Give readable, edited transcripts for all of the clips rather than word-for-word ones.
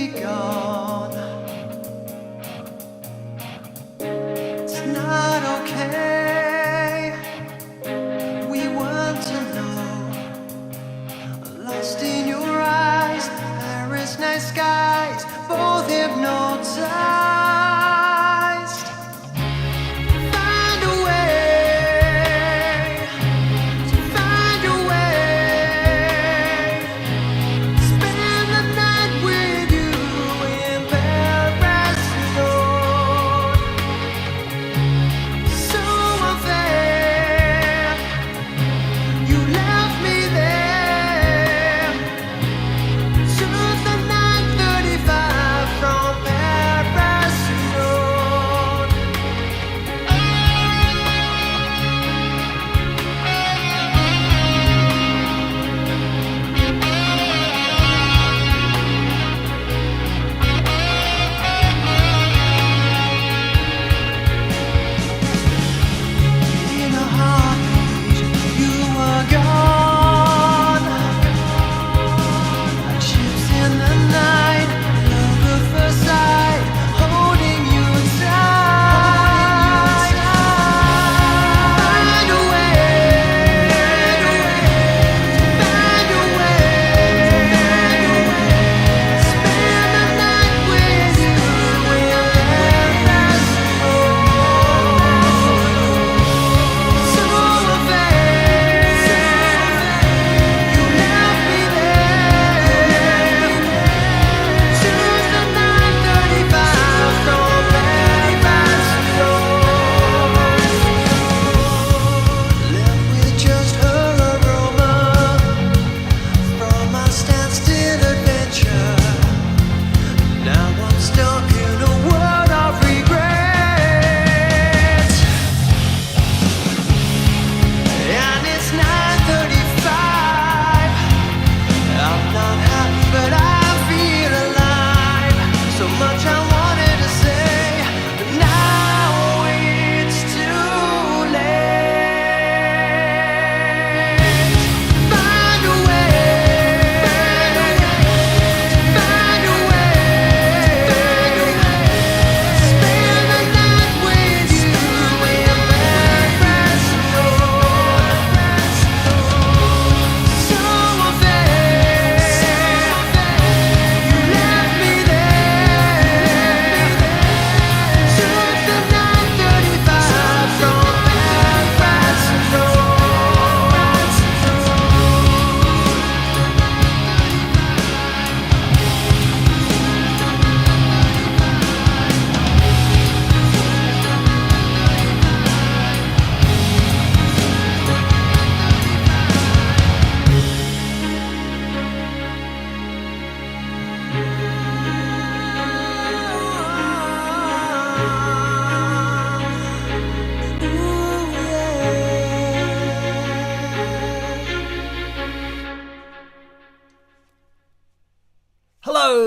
be gone. It's not okay. We weren't alone. Lost in your eyes, there is night skies, both hypnotized.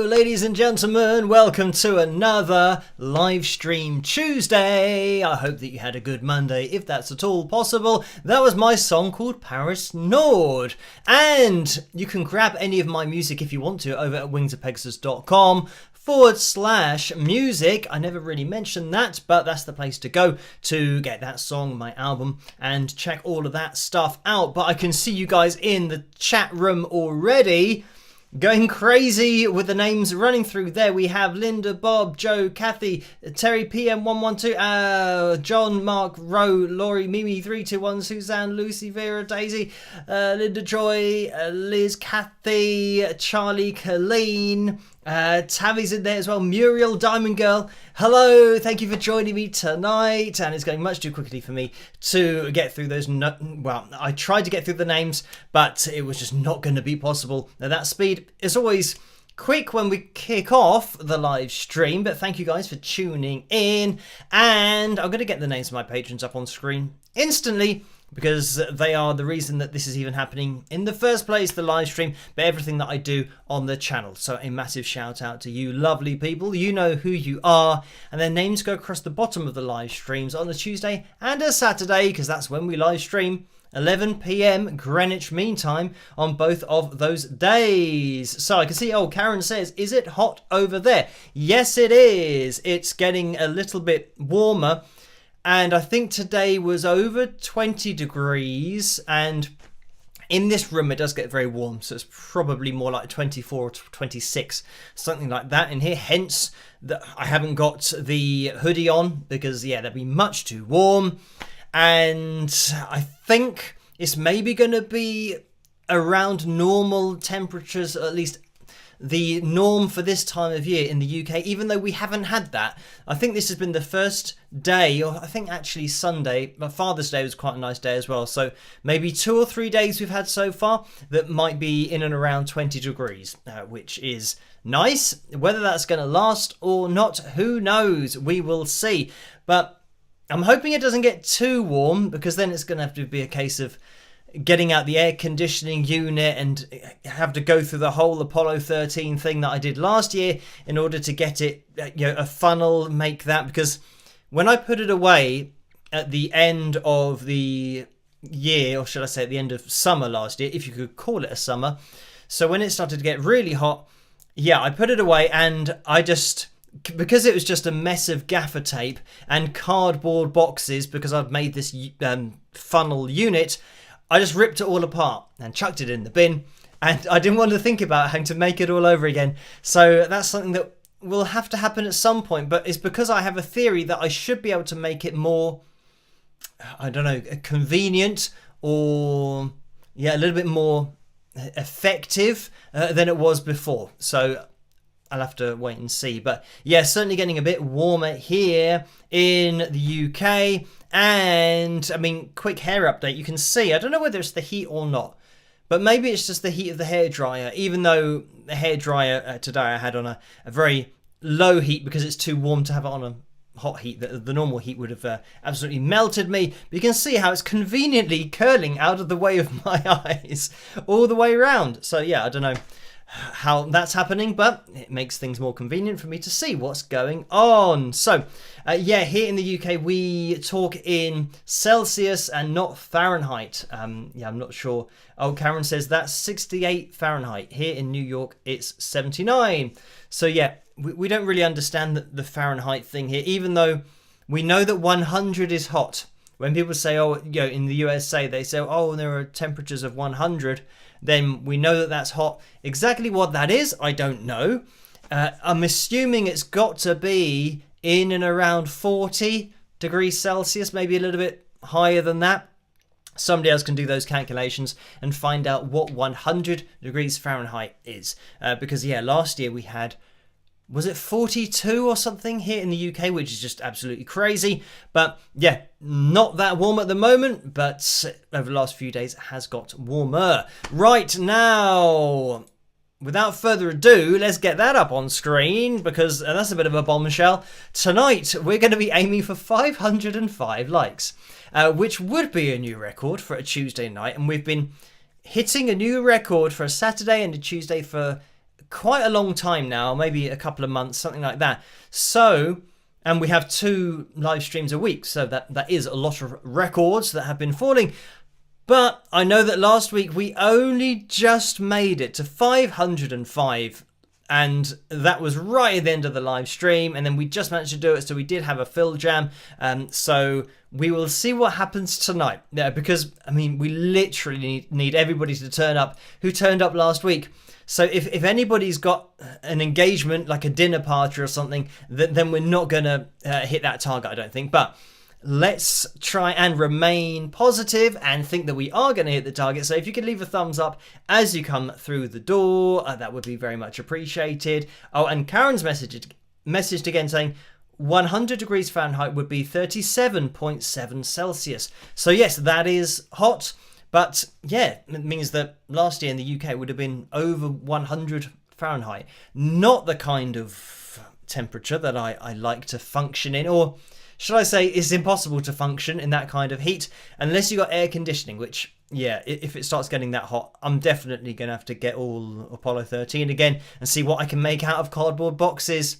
Ladies and gentlemen, welcome to another live stream Tuesday. I hope that you had a good Monday, if that's at all possible. That was my song called Paris Nord. And you can grab any of my music if you want to over at wingtopegasus.com/music. I never really mentioned that, but that's the place to go to get that song, my album, and check all of that stuff out. But I can see you guys in the chat room already, going crazy with the names running through there. We have Linda, Bob, Joe, Kathy, Terry PM112, John, Mark, Rowe, Laurie, Mimi 321, Suzanne, Lucy, Vera, Daisy, Linda, Joy, Liz, Kathy, Charlie, Colleen, Tavi's in there as well, Muriel, Diamond Girl. Hello, thank you for joining me tonight. And it's going much too quickly for me to get through those. Well, I tried to get through the names, but it was just not going to be possible at that speed. It's always quick when we kick off the live stream, but thank you guys for tuning in. And I'm going to get the names of my patrons up on screen instantly, because they are the reason that this is even happening in the first place, the live stream, but everything that I do on the channel. So a massive shout out to you lovely people. You know who you are, and their names go across the bottom of the live streams on a Tuesday and a Saturday, because that's when we live stream. 11 p.m. Greenwich Mean Time on both of those days. So I can see, Karen says, is it hot over there? Yes, it is. It's getting a little bit warmer. And I think today was over 20 degrees. And in this room, it does get very warm. So it's probably more like 24 or 26, something like that in here. Hence, I haven't got the hoodie on because, that'd be much too warm. And I think it's maybe going to be around normal temperatures, or at least the norm for this time of year in the UK, even though we haven't had that. I think this has been the first day, or I think actually Sunday, but Father's Day was quite a nice day as well. So maybe 2 or 3 days we've had so far that might be in and around 20 degrees, which is nice. Whether that's going to last or not, who knows? We will see. But I'm hoping it doesn't get too warm, because then it's going to have to be a case of getting out the air conditioning unit and have to go through the whole Apollo 13 thing that I did last year in order to get it, a funnel, make that. Because when I put it away at the end of the year, or should I say at the end of summer last year, if you could call it a summer. So when it started to get really hot, I put it away, and I just, because it was just a mess of gaffer tape and cardboard boxes, because I've made this funnel unit, I just ripped it all apart and chucked it in the bin, and I didn't want to think about having to make it all over again. So that's something that will have to happen at some point, but it's because I have a theory that I should be able to make it more, I don't know, convenient, or a little bit more effective than it was before. So I'll have to wait and see. But certainly getting a bit warmer here in the UK. And I mean, quick hair update. You can see, I don't know whether it's the heat or not, but maybe it's just the heat of the hairdryer. Even though the hairdryer today I had on a very low heat because it's too warm to have it on a hot heat. The normal heat would have absolutely melted me. But you can see how it's conveniently curling out of the way of my eyes all the way around. So I don't know how that's happening, but it makes things more convenient for me to see what's going on. So here in the UK we talk in Celsius and not Fahrenheit. I'm not sure. Karen says that's 68 Fahrenheit. Here in New York it's 79. So we don't really understand the Fahrenheit thing here, even though we know that 100 is hot. When people say, in the USA they say, there are temperatures of 100, then we know that that's hot. Exactly what that is, I don't know. I'm assuming it's got to be in and around 40 degrees Celsius, maybe a little bit higher than that. Somebody else can do those calculations and find out what 100 degrees Fahrenheit is. Because last year we had, was it 42 or something here in the UK, which is just absolutely crazy. But not that warm at the moment, but over the last few days it has got warmer. Right now, without further ado, let's get that up on screen, because that's a bit of a bombshell. Tonight we're going to be aiming for 505 likes, which would be a new record for a Tuesday night. And we've been hitting a new record for a Saturday and a Tuesday for quite a long time now, maybe a couple of months, something like that. So, and we have 2 live streams a week, so that is a lot of records that have been falling. But I know that last week we only just made it to 505, and that was right at the end of the live stream, and then we just managed to do it, so we did have a fill jam. So we will see what happens tonight, because I mean, we literally need everybody to turn up who turned up last week. So if anybody's got an engagement, like a dinner party or something, then we're not going to hit that target, I don't think. But let's try and remain positive and think that we are going to hit the target. So if you could leave a thumbs up as you come through the door, that would be very much appreciated. And Karen's messaged again saying 100 degrees Fahrenheit would be 37.7 Celsius. So yes, that is hot. But it means that last year in the UK would have been over 100 Fahrenheit. Not the kind of temperature that I like to function in, or should I say it's impossible to function in that kind of heat unless you got air conditioning, which, if it starts getting that hot, I'm definitely going to have to get all Apollo 13 again and see what I can make out of cardboard boxes.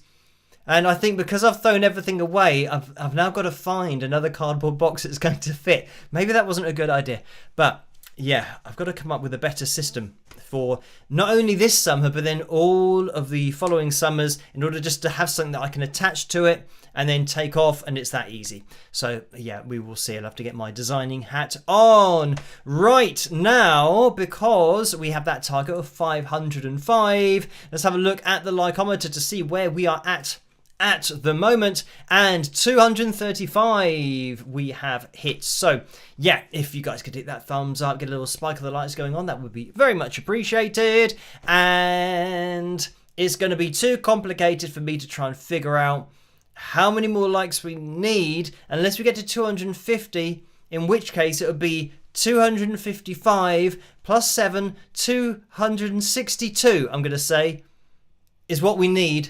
And I think because I've thrown everything away, I've now got to find another cardboard box that's going to fit. Maybe that wasn't a good idea. But yeah, I've got to come up with a better system for not only this summer, but then all of the following summers, in order just to have something that I can attach to it and then take off, and it's that easy. So yeah, we will see. I'll have to get my designing hat on right now, because we have that target of 505. Let's have a look at the likeometer to see where we are at the moment, and 235 we have hit. So yeah, if you guys could hit that thumbs up, get a little spike of the lights going on, that would be very much appreciated. And it's going to be too complicated for me to try and figure out how many more likes we need unless we get to 250, in which case it would be 255 plus 7, 262, I'm going to say, is what we need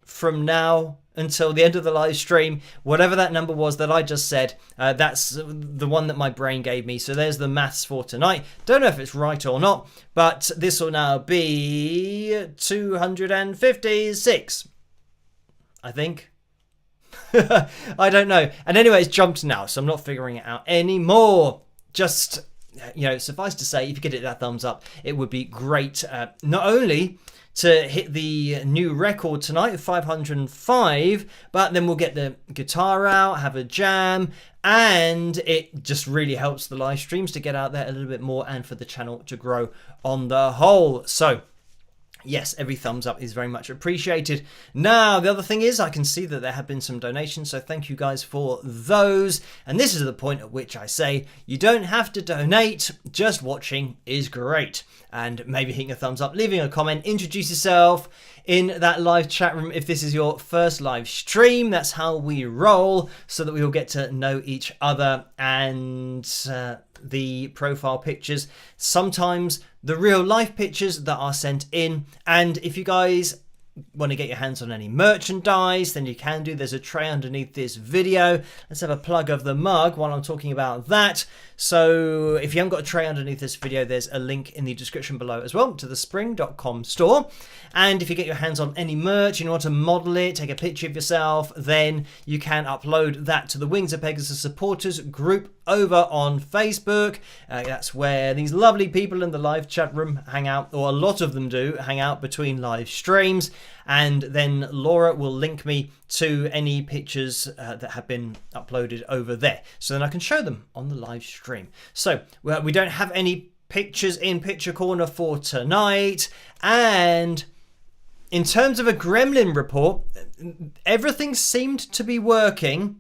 from now until the end of the live stream. Whatever that number was that I just said, that's the one that my brain gave me. So there's the maths for tonight. Don't know if it's right or not, but this will now be 256, I think. I don't know. And anyway, it's jumped now, so I'm not figuring it out anymore. Just, suffice to say, if you could hit that thumbs up, it would be great. Not only to hit the new record tonight of 505, but then we'll get the guitar out, have a jam, and it just really helps the live streams to get out there a little bit more and for the channel to grow on the whole. So yes, every thumbs up is very much appreciated. Now, the other thing is I can see that there have been some donations, so thank you guys for those. And this is the point at which I say you don't have to donate, just watching is great. And maybe hitting a thumbs up, leaving a comment, introduce yourself in that live chat room if this is your first live stream. That's how we roll, so that we all get to know each other. And the profile pictures, sometimes the real life pictures that are sent in. And if you guys want to get your hands on any merchandise, then you can do. There's a tray underneath this video. Let's have a plug of the mug while I'm talking about that. So if you haven't got a tray underneath this video, there's a link in the description below as well to the spring.com store. And if you get your hands on any merch, you want to model it, take a picture of yourself, then you can upload that to the Wings of Pegasus supporters group over on Facebook. That's where these lovely people in the live chat room hang out, or a lot of them do hang out between live streams. And then Laura will link me to any pictures that have been uploaded over there, so then I can show them on the live stream. So we don't have any pictures in Picture Corner for tonight. And in terms of a gremlin report, everything seemed to be working.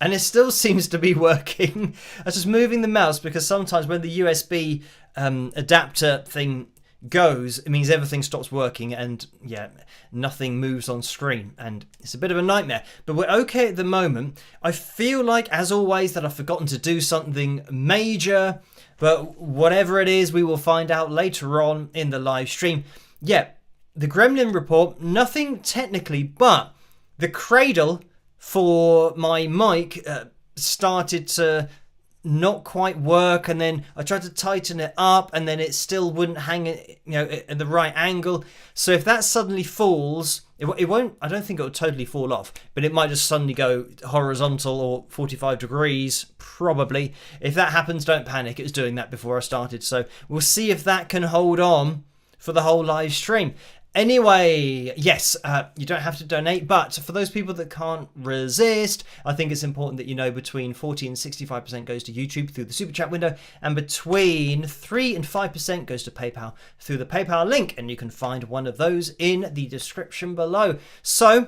And it still seems to be working. I was just moving the mouse because sometimes when the USB adapter thing goes, it means everything stops working and yeah, nothing moves on screen, and it's a bit of a nightmare. But we're okay at the moment. I feel like, as always, that I've forgotten to do something major, but whatever it is, we will find out later on in the live stream. Yeah, the gremlin report, nothing technically, but the cradle for my mic started to not quite work, and then I tried to tighten it up and then it still wouldn't hang at the right angle. So if that suddenly falls, it won't, I don't think it will totally fall off, but it might just suddenly go horizontal or 45 degrees probably. If that happens, don't panic, it was doing that before I started, so we'll see if that can hold on for the whole live stream. Anyway, yes, you don't have to donate, but for those people that can't resist, I think it's important that you know between 40 and 65% goes to YouTube through the Super Chat window, and between 3 and 5% goes to PayPal through the PayPal link, and you can find one of those in the description below. So,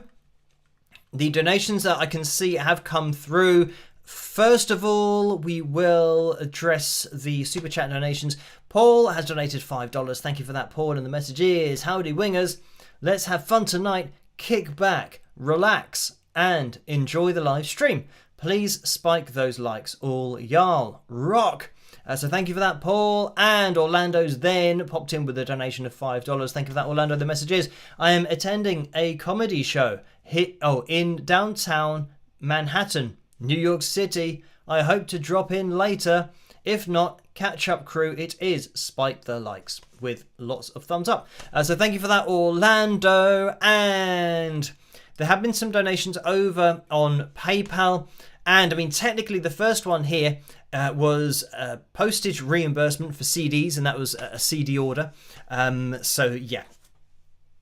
the donations that I can see have come through. First of all, we will address the Super Chat donations. Paul has donated $5. Thank you for that, Paul. And the message is, howdy wingers. Let's have fun tonight. Kick back, relax, and enjoy the live stream. Please spike those likes. All y'all rock. So thank you for that, Paul. And Orlando's then popped in with a donation of $5. Thank you for that, Orlando. The message is, I am attending a comedy show in downtown Manhattan, New York City. I hope to drop in later. If not, catch up crew, it is spike the likes with lots of thumbs up. So thank you for that, Orlando. And there have been some donations over on PayPal. And I mean, technically, the first one here was postage reimbursement for CDs, and that was a CD order. So yeah,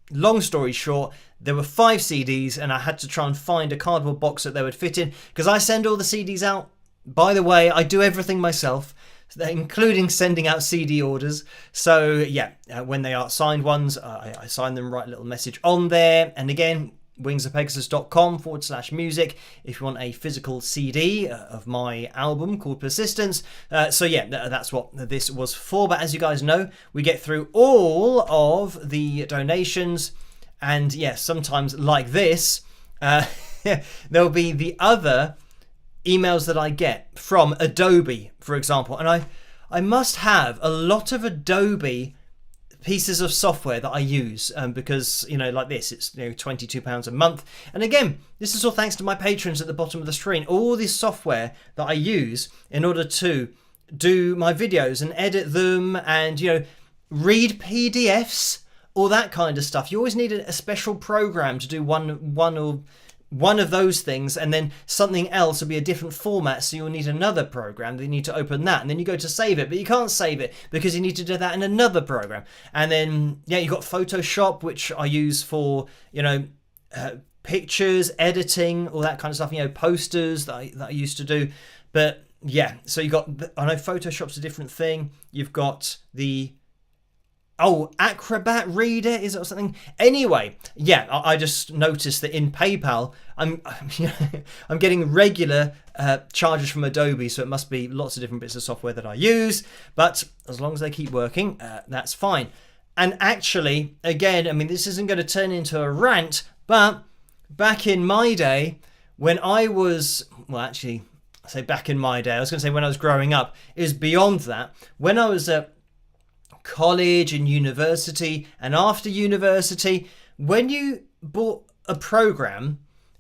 long story short, there were 5 CDs, and I had to try and find a cardboard box that they would fit in, because I send all the CDs out. By the way, I do everything myself, including sending out CD orders. So yeah, when they are signed ones, I sign them, write a little message on there. And again, wingsofpegasus.com/music if you want a physical CD of my album called Persistence. So yeah, that's what this was for. But as you guys know, we get through all of the donations, and yeah, sometimes like this, there'll be the other emails that I get from Adobe, for example. And I must have a lot of Adobe pieces of software that I use, because, you know, like this, it's, you know, £22 a month. And again, this is all thanks to my patrons at the bottom of the screen. All this software that I use in order to do my videos and edit them, and, you know, read PDFs, all that kind of stuff. You always need a special program to do one of those things, and then something else will be a different format, so you'll need another program. Then you need to open that, and then you go to save it, but you can't save it because you need to do that in another program. And then yeah, you got Photoshop, which I use for, you know, pictures, editing, all that kind of stuff, you know, posters that I used to do. But yeah, so you got, I know Photoshop's a different thing. You've got the Acrobat Reader, is it, or something? Anyway, yeah, I just noticed that in PayPal, I'm getting regular charges from Adobe, so it must be lots of different bits of software that I use. But as long as they keep working, that's fine. And actually, again, I mean, this isn't going to turn into a rant, but back in my day, when I was, well, actually, I say back in my day, I was going to say when I was growing up, it was beyond that. When I was at college and university, and after university, when you bought a program,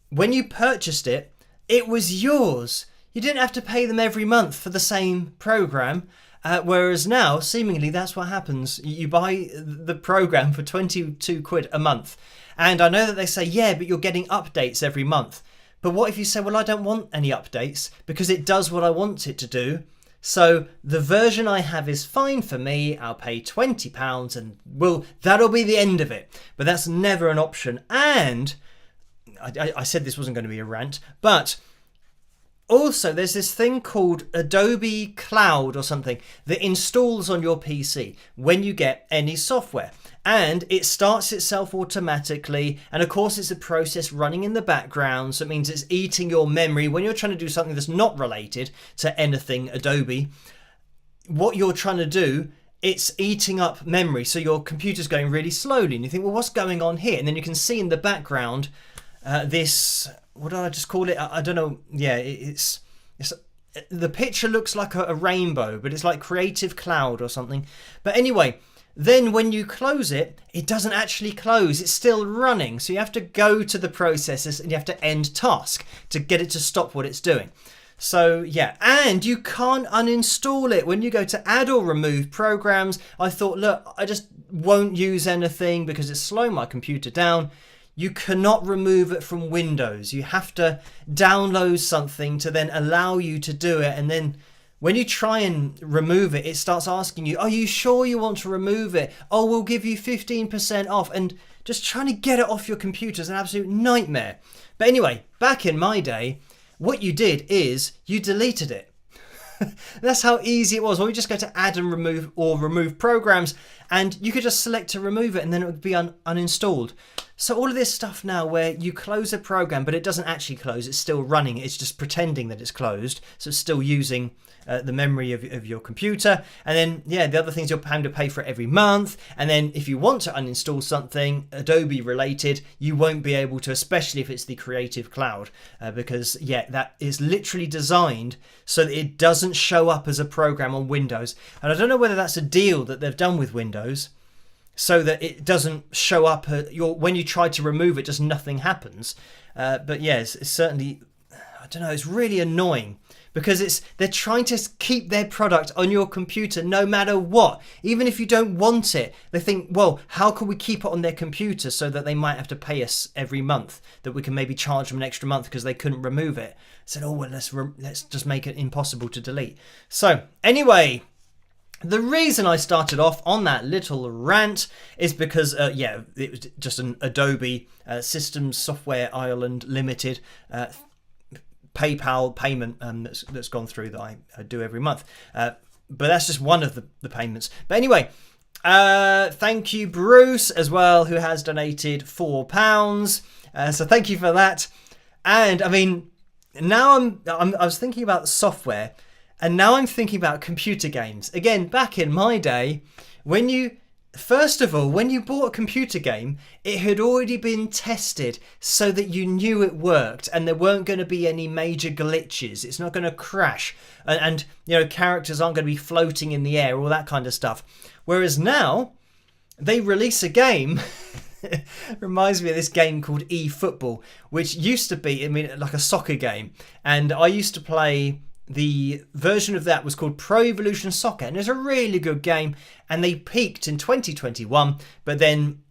when you purchased it, it was yours. You didn't have to pay them every month for the same program, whereas now seemingly that's what happens. You buy the program for 22 quid a month, and I know that they say, yeah, but you're getting updates every month. But what if you say, well, I don't want any updates because it does what I want it to do? So the version I have is fine for me. I'll pay £20 and that'll be the end of it. But that's never an option. And I said this wasn't going to be a rant, but also there's this thing called Adobe Cloud or something that installs on your PC when you get any software. And it starts itself automatically, and of course it's a process running in the background, so it means it's eating your memory when you're trying to do something that's not related to anything Adobe. What you're trying to do, it's eating up memory, so your computer's going really slowly, and you think, well, what's going on here? And then you can see in the background this, what did I just call it? I don't know. Yeah, it's the picture looks like a rainbow, but it's like Creative Cloud or something. But anyway, then when you close it, it doesn't actually close. It's still running. So you have to go to the processes and you have to end task to get it to stop what it's doing. So yeah, and you can't uninstall it. When you go to add or remove programs, I thought, look, I just won't use anything because it's slowing my computer down. You cannot remove it from Windows. You have to download something to then allow you to do it. And then when you try and remove it, it starts asking you, are you sure you want to remove it? Oh, we'll give you 15% off. And just trying to get it off your computer is an absolute nightmare. But anyway, back in my day, what you did is you deleted it. That's how easy it was. Well, we just go to add and remove or remove programs, and you could just select to remove it and then it would be uninstalled. So all of this stuff now where you close a program, but it doesn't actually close, it's still running, it's just pretending that it's closed, so it's still using the memory of your computer. And then, yeah, the other things, you're having to pay for it every month. And then if you want to uninstall something Adobe related, you won't be able to, especially if it's the Creative Cloud, because, yeah, that is literally designed so that it doesn't show up as a program on Windows. And I don't know whether that's a deal that they've done with Windows, so that it doesn't show up when you try to remove it, just nothing happens. But yes, it's certainly, I don't know, it's really annoying because they're trying to keep their product on your computer no matter what. Even if you don't want it, they think, well, how can we keep it on their computer so that they might have to pay us every month, that we can maybe charge them an extra month because they couldn't remove it. I said, oh, well, let's just make it impossible to delete. So anyway, the reason I started off on that little rant is because, it was just an Adobe Systems Software Ireland Limited PayPal payment that's gone through that I do every month. But that's just one of the payments. But anyway, thank you, Bruce, as well, who has donated £4. So thank you for that. And I mean, now I was thinking about software. And now I'm thinking about computer games. Again, back in my day, first of all, when you bought a computer game, it had already been tested so that you knew it worked and there weren't going to be any major glitches. It's not going to crash. And characters aren't going to be floating in the air, all that kind of stuff. Whereas now, they release a game. It reminds me of this game called eFootball, which used to be, like a soccer game. And I used to play... The version of that was called Pro Evolution Soccer, and it was a really good game, and they peaked in 2021, but then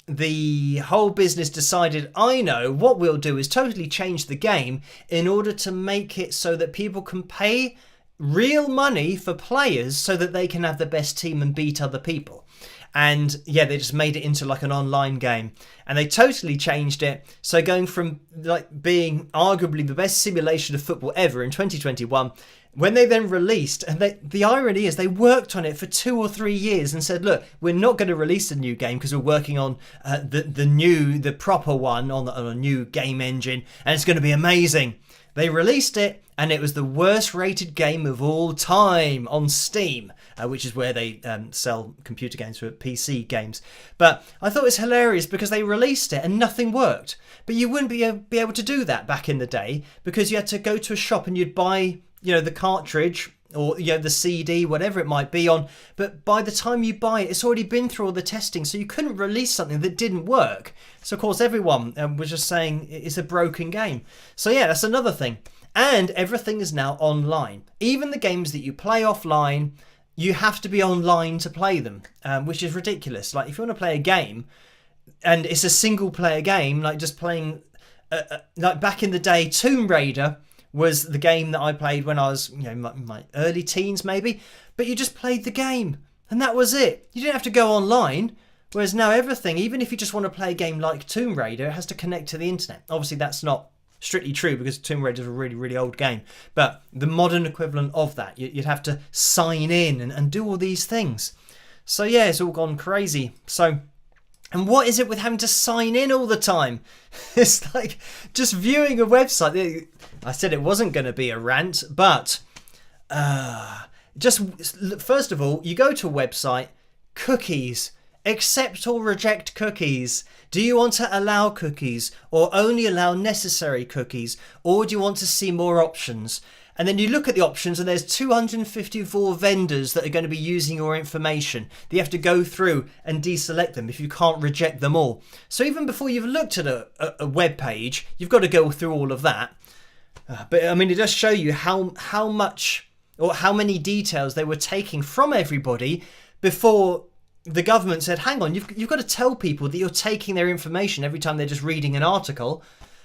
the whole business decided, I know, what we'll do is totally change the game in order to make it so that people can pay real money for players so that they can have the best team and beat other people. And yeah, they just made it into like an online game, and they totally changed it. So going from like being arguably the best simulation of football ever in 2021, when they then released, and the irony is they worked on it for 2 or 3 years and said, look, we're not going to release a new game because we're working on the proper one on a new game engine, and it's going to be amazing. They released it, and it was the worst rated game of all time on Steam, which is where they sell computer games for PC games. But I thought it was hilarious because they released it and nothing worked. But you wouldn't be able to do that back in the day because you had to go to a shop and you'd buy, the cartridge or the CD, whatever it might be on. But by the time you buy it, it's already been through all the testing, so you couldn't release something that didn't work. So of course everyone was just saying it's a broken game. So yeah, that's another thing. And everything is now online. Even the games that you play offline, you have to be online to play them, which is ridiculous. Like if you want to play a game and it's a single player game, like just playing, like back in the day, Tomb Raider was the game that I played when I was, my early teens maybe, but you just played the game and that was it. You didn't have to go online. Whereas now everything, even if you just want to play a game like Tomb Raider, it has to connect to the internet. Obviously that's not strictly true because Tomb Raider is a really, really old game. But the modern equivalent of that, you'd have to sign in and do all these things. So yeah, it's all gone crazy. So, and what is it with having to sign in all the time? It's like just viewing a website. I said it wasn't going to be a rant, but just first of all, you go to a website, cookies. Accept or reject cookies. Do you want to allow cookies or only allow necessary cookies, or do you want to see more options? And then you look at the options and there's 254 vendors that are going to be using your information. You have to go through and deselect them if you can't reject them all. So even before you've looked at a web page, you've got to go through all of that. But I mean, it does show you how much or how many details they were taking from everybody before the government said, hang on, you've got to tell people that you're taking their information every time they're just reading an article.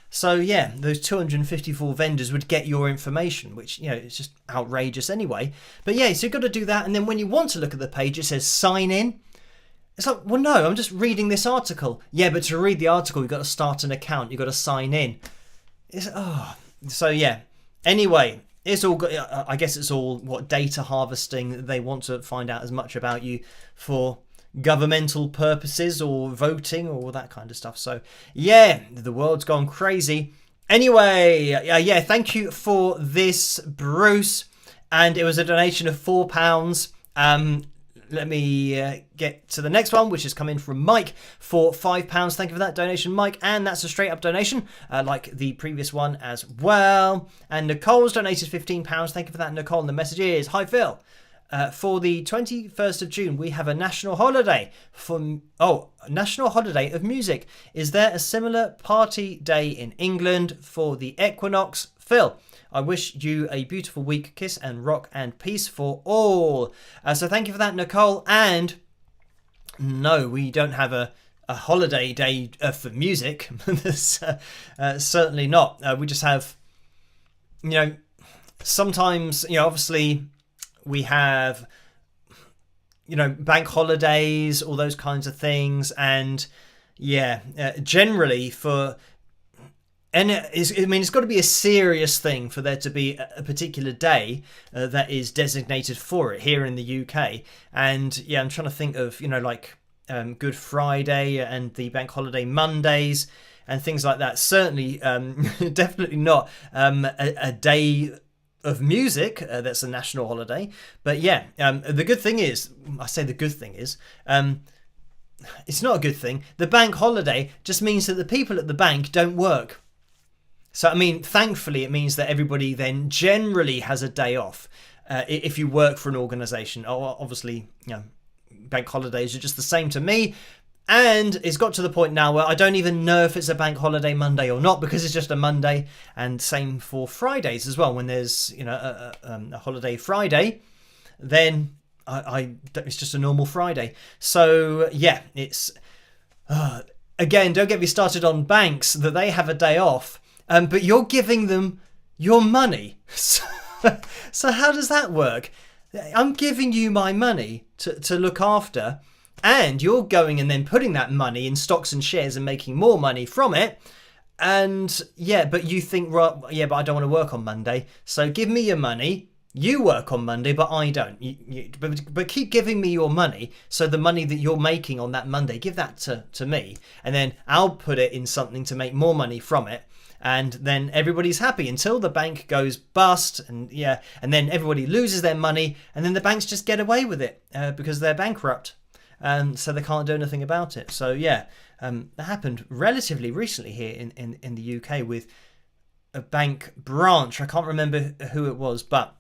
So yeah, those 254 vendors would get your information, which, it's just outrageous anyway. But yeah, so you've got to do that. And then when you want to look at the page, it says sign in. It's like, well, no, I'm just reading this article. Yeah, but to read the article, you've got to start an account. You've got to sign in. So yeah. Anyway, it's all. I guess it's all data harvesting. They want to find out as much about you for governmental purposes or voting or that kind of stuff. So yeah, the world's gone crazy. Anyway, yeah, thank you for this, Bruce. And it was a donation of £4. Let me get to the next one, which is coming from Mike for £5. Thank you for that donation, Mike. And that's a straight up donation, like the previous one as well. And Nicole's donated £15. Thank you for that, Nicole. And the message is, hi, Phil. For the 21st of June, we have a national holiday national holiday of music. Is there a similar party day in England for the equinox? Phil, I wish you a beautiful week. Kiss and rock and peace for all. So thank you for that, Nicole. And no, we don't have a holiday day for music. Certainly not. We just have, sometimes, obviously we have, bank holidays, all those kinds of things. And generally it's got to be a serious thing for there to be a particular day that is designated for it here in the UK. And I'm trying to think of, Good Friday and the bank holiday Mondays and things like that. Certainly, definitely not a day of music that's a national holiday. But the good thing is, I say the good thing is, it's not a good thing. The bank holiday just means that the people at the bank don't work. So, thankfully, it means that everybody then generally has a day off if you work for an organisation. Obviously, bank holidays are just the same to me. And it's got to the point now where I don't even know if it's a bank holiday Monday or not, because it's just a Monday. And same for Fridays as well. When there's, a holiday Friday, then it's just a normal Friday. So, it's... again, don't get me started on banks, that they have a day off. But you're giving them your money. So how does that work? I'm giving you my money to look after, and you're going and then putting that money in stocks and shares and making more money from it. And but you think, but I don't want to work on Monday. So give me your money. You work on Monday, but I don't. But keep giving me your money. So the money that you're making on that Monday, give that to me. And then I'll put it in something to make more money from it. And then everybody's happy until the bank goes bust, and then everybody loses their money, and then the banks just get away with it because they're bankrupt, so they can't do anything about it. So that happened relatively recently here in the UK with a bank branch. I can't remember who it was, but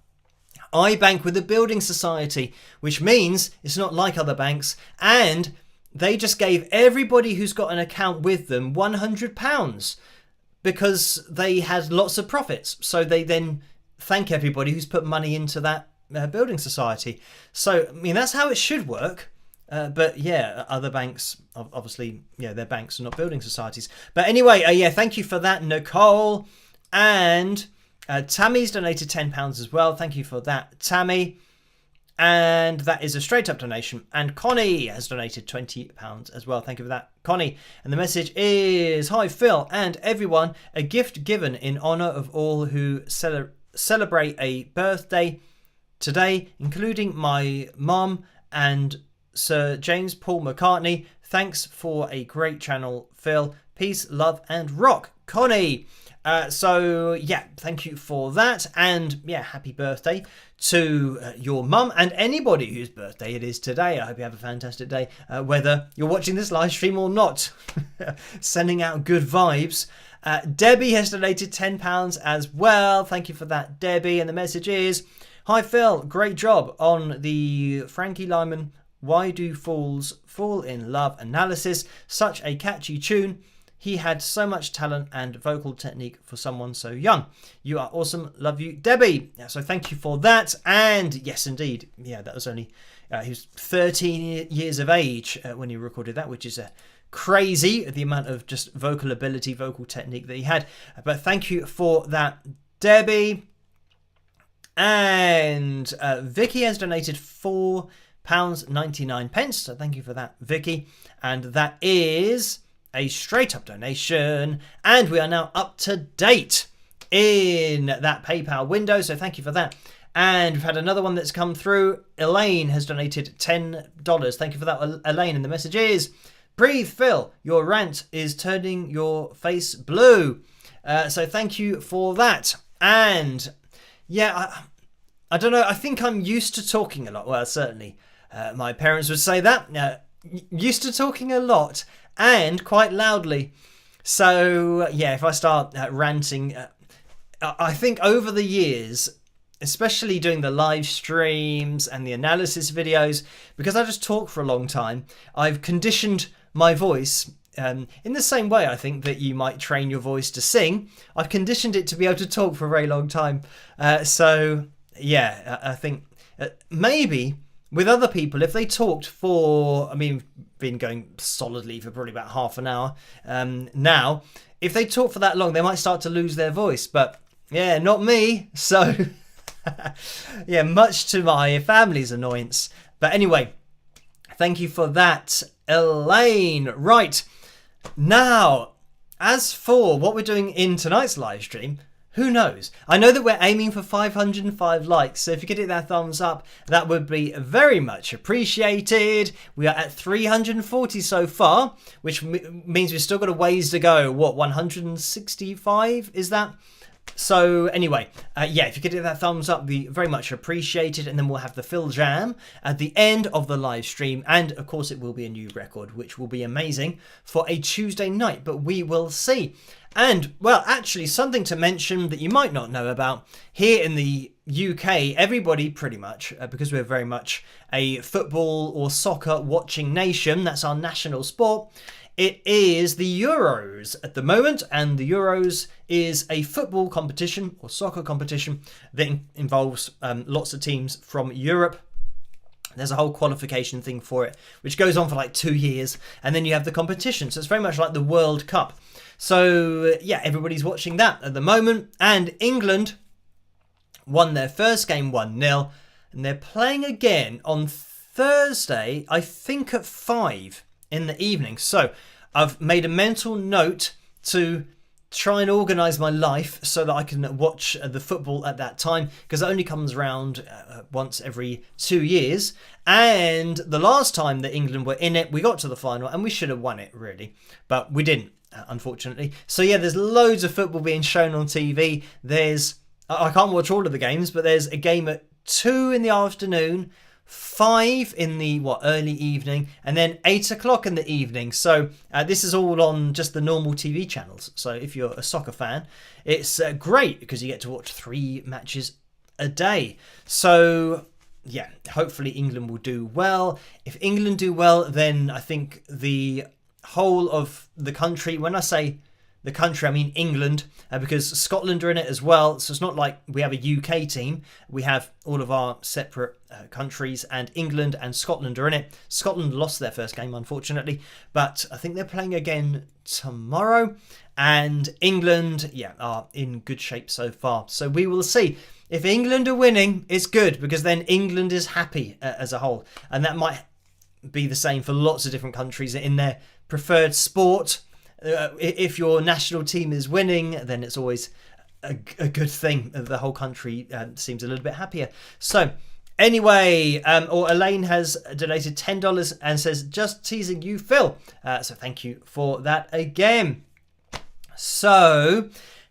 I bank with a building society, which means it's not like other banks, and they just gave everybody who's got an account with them £100. Because they had lots of profits. So they then thank everybody who's put money into that building society. So, that's how it should work. But other banks, obviously, they're banks and not building societies. But anyway, thank you for that, Nicole. And Tammy's donated £10 as well. Thank you for that, Tammy. And that is a straight up donation. And Connie has donated £20 as well. Thank you for that, Connie. And the message is, hi Phil and everyone, a gift given in honour of all who celebrate a birthday today, including my mum and Sir James Paul McCartney. Thanks for a great channel, Phil. Peace, love and rock, Connie. Thank you for that, and happy birthday to your mum and anybody whose birthday it is today. I hope you have a fantastic day, whether you're watching this live stream or not. Sending out good vibes. Debbie has donated £10 as well. Thank you for that, Debbie. And the message is, hi Phil, great job on the Frankie Lyman Why Do Fools Fall in Love analysis. Such a catchy tune. He had so much talent and vocal technique for someone so young. You are awesome. Love you, Debbie. So thank you for that. And yes, indeed. That was only... he was 13 years of age when he recorded that, which is crazy, the amount of just vocal ability, vocal technique that he had. But thank you for that, Debbie. And Vicky has donated £4.99. So thank you for that, Vicky. And that is... a straight up donation, and we are now up to date in that PayPal window, so thank you for that. And we've had another one that's come through. Elaine has donated $10. Thank you for that, Elaine. And the message is, breathe, Phil, your rant is turning your face blue. So thank you for that. And I don't know, I think I'm used to talking a lot. Well, certainly my parents would say that. Used to talking a lot and quite loudly. So if I start ranting, I think over the years, especially doing the live streams and the analysis videos, because I just talk for a long time, I've conditioned my voice in the same way, I think that you might train your voice to sing. I've conditioned it to be able to talk for a very long time. So, yeah, I think maybe with other people, if they talked for, I mean, been going solidly for probably about half an hour now, if they talk for that long, they might start to lose their voice. But, yeah, not me. So, yeah, much to my family's annoyance. But anyway, thank you for that, Elaine. Right, now, as for what we're doing in tonight's live stream, who knows? I know that we're aiming for 505 likes, so if you could hit that thumbs up, that would be very much appreciated. We are at 340 so far, which means we've still got a ways to go. What, 165 is that? So anyway, yeah, if you could hit that thumbs up, be very much appreciated. And then we'll have the Phil Jam at the end of the live stream. And of course, it will be a new record, which will be amazing for a Tuesday night. But we will see. And, well, actually, something to mention that you might not know about. Here in the UK, everybody pretty much, because we're very much a football or soccer watching nation, that's our national sport, it is the Euros at the moment, and the Euros is a football competition or soccer competition that involves lots of teams from Europe. There's a whole qualification thing for it, which goes on for like 2 years, and then you have the competition. So it's very much like the World Cup. So, yeah, everybody's watching that at the moment, and England won their first game 1-0, and they're playing again on Thursday, I think at 5 in the evening. So I've made a mental note to try and organise my life so that I can watch the football at that time, because it only comes around once every 2 years. And the last time that England were in it, we got to the final and we should have won it, really, but we didn't, unfortunately. So yeah, there's loads of football being shown on TV. I can't watch all of the games, but there's a game at 2 in the afternoon, 5 in the early evening, and then 8 o'clock in the evening. So this is all on just the normal TV channels. So if you're a soccer fan, it's great because you get to watch 3 matches a day. So yeah, hopefully England will do well. If England do well, then I think the whole of the country, when I say the country, I mean England, because Scotland are in it as well. So it's not like we have a UK team. We have all of our separate countries, and England and Scotland are in it. Scotland lost their first game, unfortunately, but I think they're playing again tomorrow. And England, yeah, are in good shape so far. So we will see. If England are winning, it's good, because then England is happy as a whole. And that might be the same for lots of different countries in their preferred sport. If your national team is winning, then it's always a good thing. The whole country seems a little bit happier. So anyway, Elaine has donated $10 and says, just teasing you, Phil. So thank you for that again. So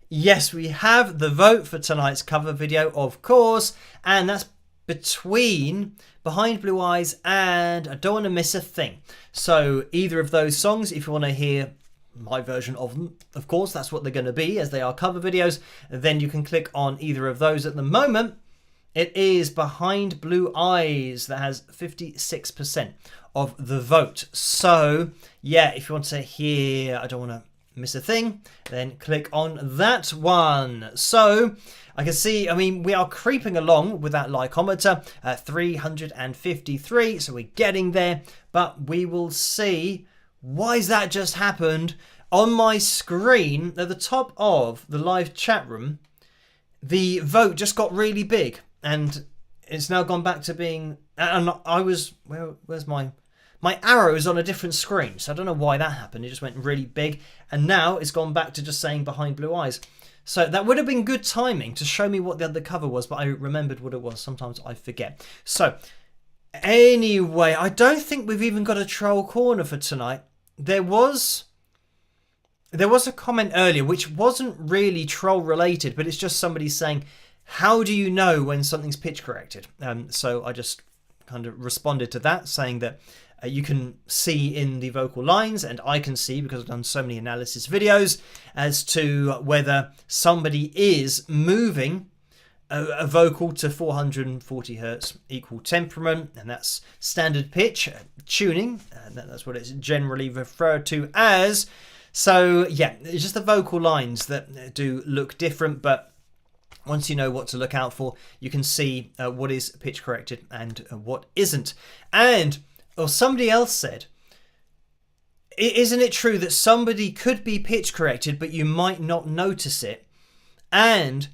yes, we have the vote for tonight's cover video, of course, and that's between Behind Blue Eyes and I Don't Want to Miss a Thing. So either of those songs, if you want to hear my version of them, of course, that's what they're going to be, as they are cover videos, then you can click on either of those. At the moment, it is Behind Blue Eyes that has 56% of the vote. So yeah, if you want to hear I Don't Want to Miss a Thing, then click on that one. So I can see, I mean, we are creeping along with that likeometer at 353, so we're getting there, but we will see. Why's that just happened? On my screen at the top of the live chat room, the vote just got really big, and it's now gone back to being, and I was, where's my arrow is on a different screen, so I don't know why that happened. It just went really big, and now it's gone back to just saying Behind Blue Eyes. So that would have been good timing to show me what the other cover was, but I remembered what it was. Sometimes I forget. So anyway, I don't think we've even got a troll corner for tonight. There was a comment earlier which wasn't really troll related, but it's just somebody saying, how do you know when something's pitch corrected? So I just kind of responded to that, saying that you can see in the vocal lines, and I can see because I've done so many analysis videos, as to whether somebody is moving a vocal to 440 hertz equal temperament, and that's standard pitch tuning, and that's what it's generally referred to as. So yeah, it's just the vocal lines that do look different, but once you know what to look out for, you can see what is pitch corrected and what isn't. And somebody else said, isn't it true that somebody could be pitch corrected but you might not notice it? And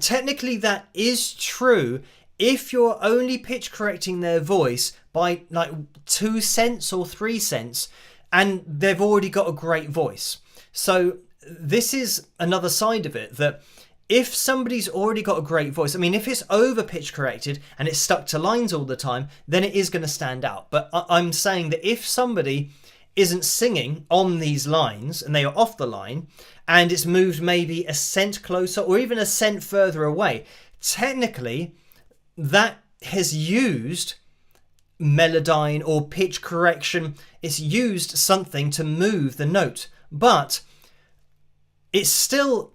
technically that is true if you're only pitch correcting their voice by like 2 cents or 3 cents and they've already got a great voice. So this is another side of it, that if somebody's already got a great voice, I mean, if it's over pitch corrected and it's stuck to lines all the time, then it is going to stand out. But I'm saying that if somebody isn't singing on these lines and they are off the line and it's moved maybe a cent closer or even a cent further away, technically that has used melodyne or pitch correction. It's used something to move the note, but it's still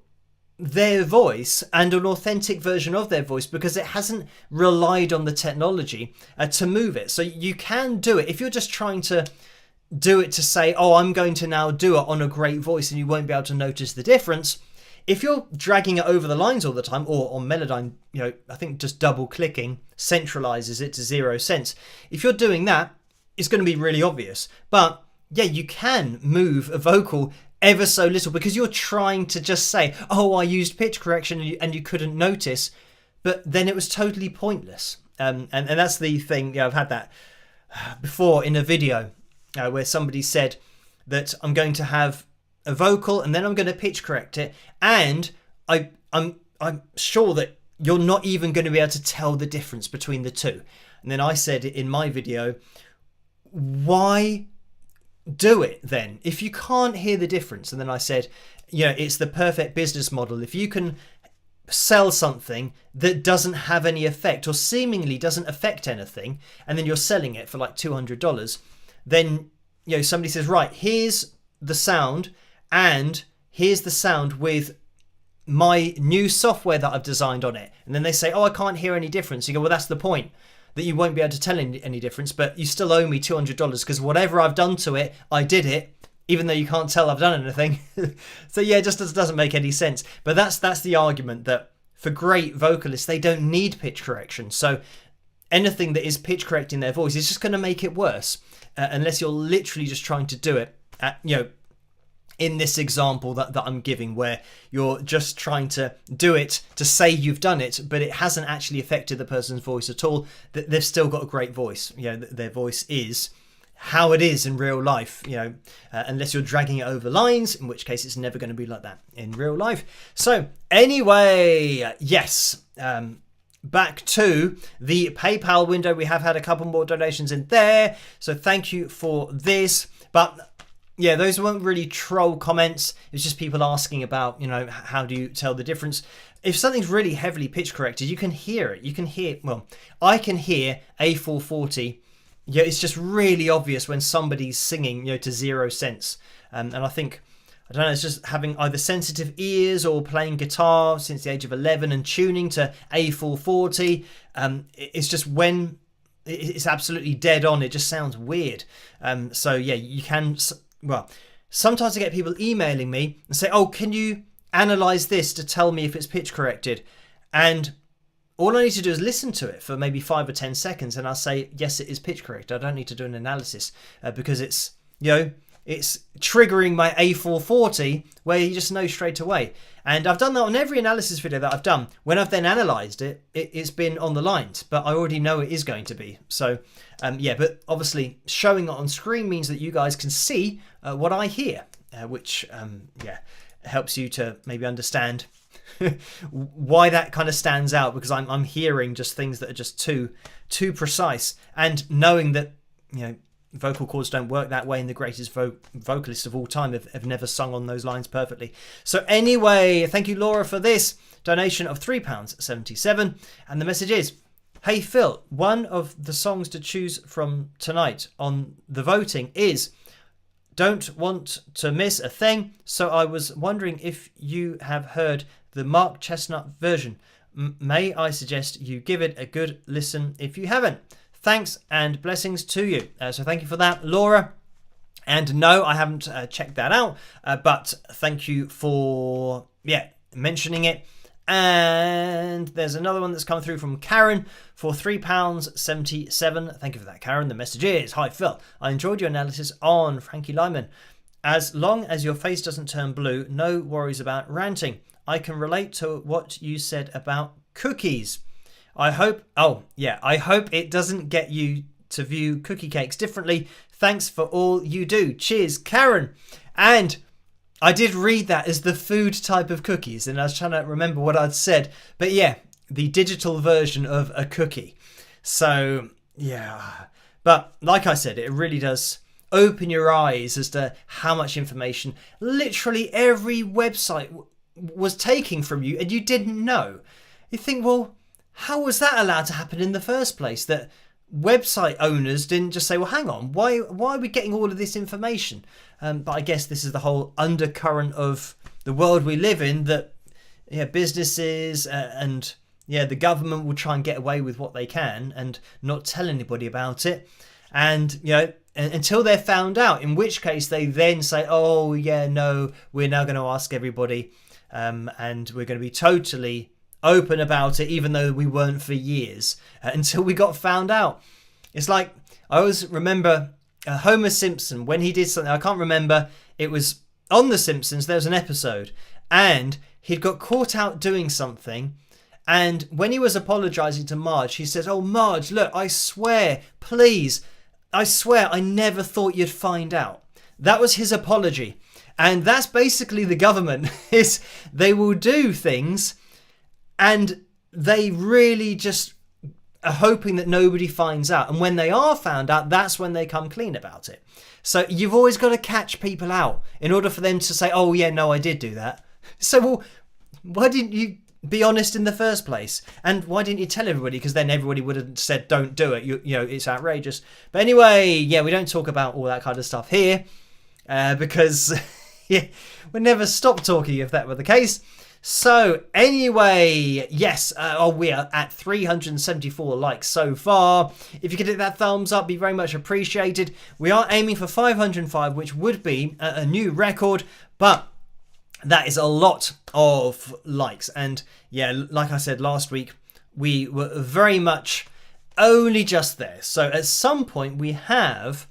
their voice and an authentic version of their voice because it hasn't relied on the technology to move it. So you can do it if you're just trying to do it to say, oh, I'm going to now do it on a great voice and you won't be able to notice the difference. If you're dragging it over the lines all the time, or on Melodyne, I think just double clicking centralizes it to 0 cents. If you're doing that, it's going to be really obvious. But yeah, you can move a vocal ever so little because you're trying to just say, oh, I used pitch correction and you couldn't notice, but then it was totally pointless. And that's the thing. I've had that before in a video where somebody said that I'm going to have a vocal and then I'm going to pitch correct it, and I'm sure that you're not even going to be able to tell the difference between the two. And then I said in my video, why do it then if you can't hear the difference? And then I said, it's the perfect business model. If you can sell something that doesn't have any effect or seemingly doesn't affect anything, and then you're selling it for like $200, then somebody says, right, here's the sound and here's the sound with my new software that I've designed on it, and then they say, oh, I can't hear any difference. You go, well, that's the point, that you won't be able to tell any difference, but you still owe me $200 because whatever I've done to it, I did it, even though you can't tell I've done anything. So yeah, it just doesn't make any sense. But that's the argument, that for great vocalists, they don't need pitch correction. So anything that is pitch correcting their voice is just going to make it worse, unless you're literally just trying to do it at, in this example that I'm giving, where you're just trying to do it to say you've done it, but it hasn't actually affected the person's voice at all. That they've still got a great voice. Their voice is how it is in real life. Unless you're dragging it over lines, in which case it's never going to be like that in real life. So anyway, yes. Back to the PayPal window. We have had a couple more donations in there, so thank you for this. But yeah, those weren't really troll comments. It's just people asking about, how do you tell the difference? If something's really heavily pitch corrected, you can hear it. I can hear A440. Yeah, it's just really obvious when somebody's singing, to 0 cents. And I think, I don't know, it's just having either sensitive ears or playing guitar since the age of 11 and tuning to A440. It's just when it's absolutely dead on, it just sounds weird. So yeah, you can... Well, sometimes I get people emailing me and say, oh, can you analyze this to tell me if it's pitch corrected? And all I need to do is listen to it for maybe 5 or 10 seconds and I'll say, yes, it is pitch correct. I don't need to do an analysis because it's, it's triggering my A440 where you just know straight away. And I've done that on every analysis video that I've done. When I've then analysed it, it's been on the lines, but I already know it is going to be. So, yeah, but obviously showing it on screen means that you guys can see what I hear, which, yeah, helps you to maybe understand why that kind of stands out, because I'm hearing just things that are just too precise, and knowing that, vocal cords don't work that way, and the greatest vocalists of all time have never sung on those lines perfectly. So anyway, thank you, Laura, for this donation of £3.77. And the message is, hey, Phil, one of the songs to choose from tonight on the voting is don't want to miss a thing, so I was wondering if you have heard the Mark Chestnut version. May I suggest you give it a good listen if you haven't. Thanks and blessings to you. So thank you for that, Laura. And no, I haven't checked that out, but thank you for mentioning it. And there's another one that's come through from Karen for £3.77. Thank you for that, Karen. The message is, hi Phil, I enjoyed your analysis on Frankie Lyman. As long as your face doesn't turn blue, no worries about ranting. I can relate to what you said about cookies. I hope it doesn't get you to view cookie cakes differently. Thanks for all you do. Cheers, Karen. And I did read that as the food type of cookies, and I was trying to remember what I'd said. But yeah, the digital version of a cookie. So, yeah. But like I said, it really does open your eyes as to how much information literally every website was taking from you and you didn't know. You think, well, how was that allowed to happen in the first place? That website owners didn't just say, well, hang on, why are we getting all of this information? But I guess this is the whole undercurrent of the world we live in, that businesses and the government will try and get away with what they can and not tell anybody about it. And, until they're found out, in which case they then say, oh, yeah, no, we're now going to ask everybody and we're going to be totally open about it, even though we weren't for years, until we got found out. It's like, I always remember Homer Simpson, when he did something, I can't remember, it was on The Simpsons, there was an episode, and he'd got caught out doing something, and when he was apologising to Marge, he says, oh, Marge, look, I swear, please, I swear I never thought you'd find out. That was his apology. And that's basically the government, is they will do things and they really just are hoping that nobody finds out. And when they are found out, that's when they come clean about it. So you've always got to catch people out in order for them to say, oh, yeah, no, I did do that. So, well, why didn't you be honest in the first place? And why didn't you tell everybody? Because then everybody would have said, don't do it. It's outrageous. But anyway, we don't talk about all that kind of stuff here because we'd never stop talking if that were the case. So anyway, yes, we are at 374 likes so far. If you could hit that thumbs up, be very much appreciated. We are aiming for 505, which would be a new record, but that is a lot of likes. And like I said last week, we were very much only just there. So at some point we have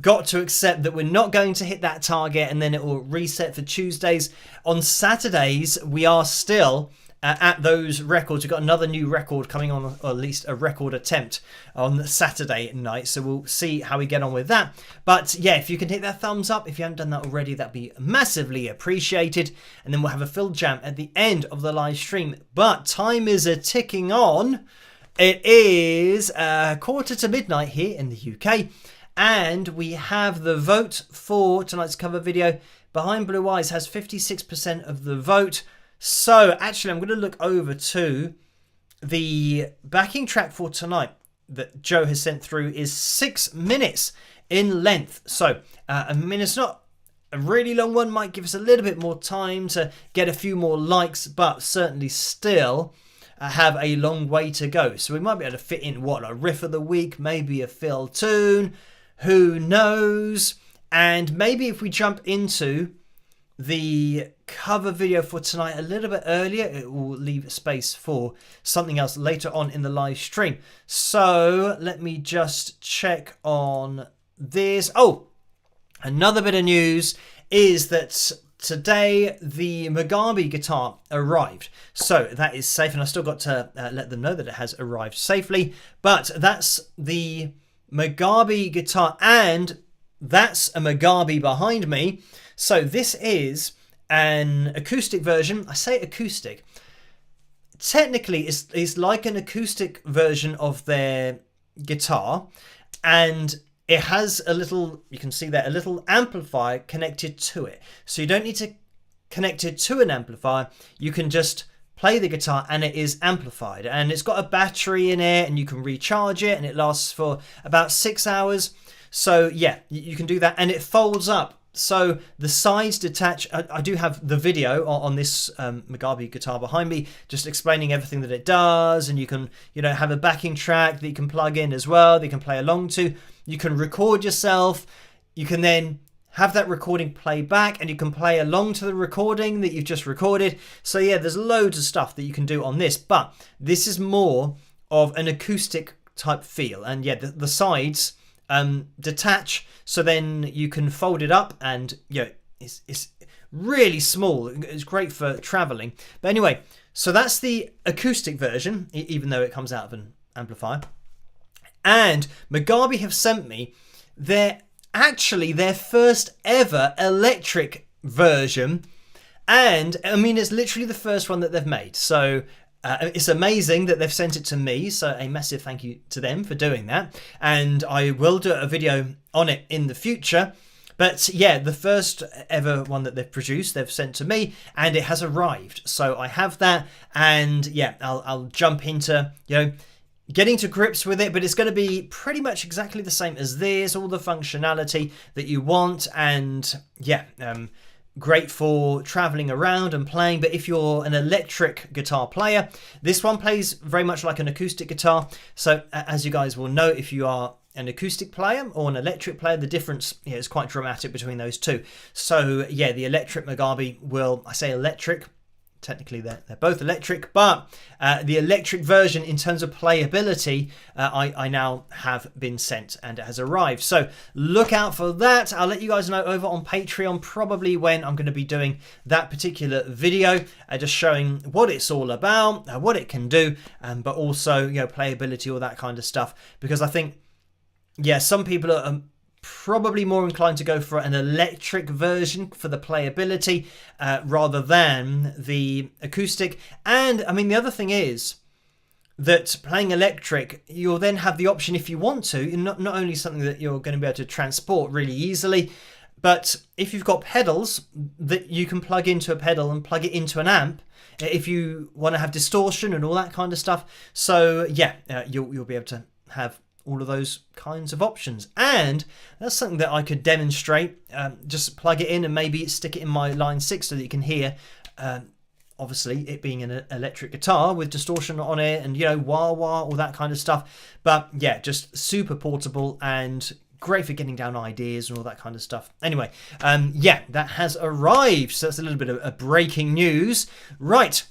got to accept that we're not going to hit that target, and then it will reset for Tuesdays. On Saturdays, we are still at those records. We've got another new record coming on, or at least a record attempt on Saturday night. So we'll see how we get on with that. But if you can hit that thumbs up, if you haven't done that already, that'd be massively appreciated. And then we'll have a Phil Jam at the end of the live stream. But time is ticking on. It is midnight here in the UK. And we have the vote for tonight's cover video. Behind Blue Eyes has 56% of the vote. So actually, I'm going to look over to the backing track for tonight that Joe has sent through is 6 minutes in length. So, it's not a really long one. Might give us a little bit more time to get a few more likes, but certainly still have a long way to go. So we might be able to fit in, a riff of the week, maybe a Phil tune. Who knows? And maybe if we jump into the cover video for tonight a little bit earlier, it will leave space for something else later on in the live stream. So let me just check on this. Oh, another bit of news is that today the Mugabe guitar arrived. So that is safe, and I still got to let them know that it has arrived safely. But that's the Mugabe guitar, and that's a Mugabe behind me. So this is an acoustic version. I say acoustic. Technically, it's like an acoustic version of their guitar, and it has a little, you can see there, a little amplifier connected to it. So you don't need to connect it to an amplifier. You can just play the guitar and it is amplified, and it's got a battery in it and you can recharge it, and it lasts for about 6 hours. So yeah, you can do that, and it folds up. So the sides detach. I do have the video on this Mugabe guitar behind me, just explaining everything that it does, and you can, have a backing track that you can plug in as well, that you can play along to. You can record yourself. You can then have that recording play back, and you can play along to the recording that you've just recorded. So yeah, there's loads of stuff that you can do on this, but this is more of an acoustic type feel. And yeah, the sides detach, so then you can fold it up, and it's really small. It's great for traveling. But anyway, so that's the acoustic version, even though it comes out of an amplifier. And Mugabe have sent me their first ever electric version, and I mean, it's literally the first one that they've made. So it's amazing that they've sent it to me, so a massive thank you to them for doing that, and I will do a video on it in the future. But yeah, the first ever one that they've produced, they've sent to me, and it has arrived. So I have that, and yeah, I'll jump into getting to grips with it, but it's going to be pretty much exactly the same as this, all the functionality that you want, and yeah, great for traveling around and playing. But if you're an electric guitar player, this one plays very much like an acoustic guitar. So as you guys will know, if you are an acoustic player or an electric player, the difference is quite dramatic between those two. So yeah, the electric Mugabe will, I say electric, technically they're both electric, but the electric version in terms of playability, I now have been sent, and it has arrived. So look out for that. I'll let you guys know over on Patreon probably when I'm going to be doing that particular video, just showing what it's all about, what it can do, but also playability, all that kind of stuff. Because I think some people are probably more inclined to go for an electric version for the playability rather than the acoustic. And I mean, the other thing is that playing electric, you'll then have the option, if you want to, not only something that you're going to be able to transport really easily, but if you've got pedals that you can plug into a pedal and plug it into an amp, if you want to have distortion and all that kind of stuff. So yeah, you'll be able to have all of those kinds of options, and that's something that I could demonstrate. Just plug it in and maybe stick it in my line 6 so that you can hear, obviously it being an electric guitar with distortion on it, and wah wah, all that kind of stuff. But yeah, just super portable and great for getting down ideas and all that kind of stuff. Anyway, yeah, that has arrived, so that's a little bit of a breaking news. Right,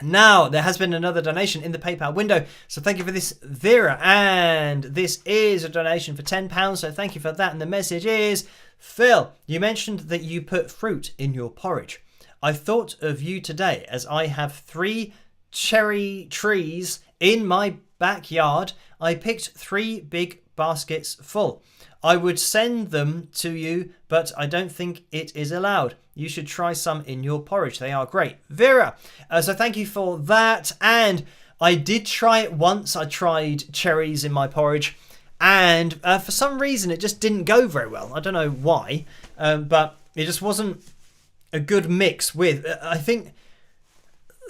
now, there has been another donation in the PayPal window, so thank you for this, Vera, and this is a donation for £10, so thank you for that. And the message is, Phil, you mentioned that you put fruit in your porridge. I thought of you today, as I have 3 cherry trees in my backyard. I picked 3 big baskets full. I would send them to you, but I don't think it is allowed. You should try some in your porridge. They are great. Vera, so thank you for that. And I did try it once. I tried cherries in my porridge, and for some reason it just didn't go very well. I don't know why, but it just wasn't a good mix with, I think,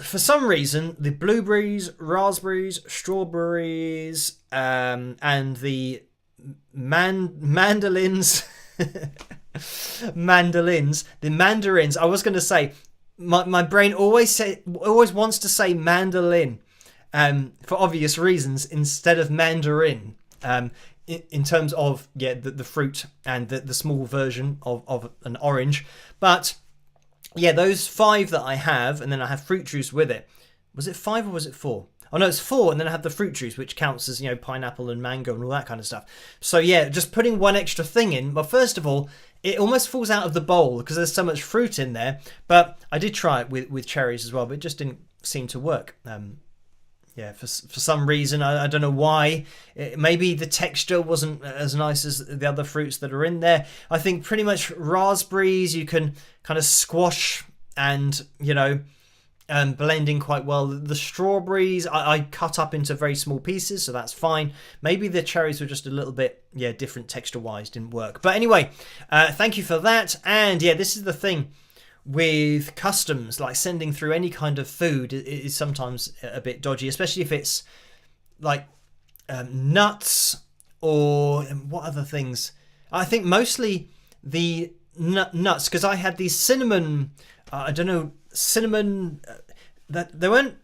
for some reason, the blueberries, raspberries, strawberries, and the mandolins, the mandarins. I was going to say, my brain always wants to say mandolin, for obvious reasons, instead of mandarin. In terms of the fruit and the small version of an orange, but yeah, those 5 that I have, and then I have fruit juice with it. Was it 5 or was it 4? Oh no, it's 4, and then I have the fruit juice, which counts as, pineapple and mango and all that kind of stuff. So yeah, just putting one extra thing in. Well, first of all, it almost falls out of the bowl because there's so much fruit in there. But I did try it with cherries as well, but it just didn't seem to work. Yeah, for some reason, I don't know why. Maybe the texture wasn't as nice as the other fruits that are in there. I think pretty much raspberries you can kind of squash and, blending quite well. The strawberries I cut up into very small pieces, so that's fine. Maybe the cherries were just a little bit, different texture-wise, didn't work. But anyway, thank you for that. And yeah, this is the thing with customs, like sending through any kind of food is sometimes a bit dodgy, especially if it's like nuts or what other things? I think mostly the nuts, because I had these cinnamon, I don't know, cinnamon, that they weren't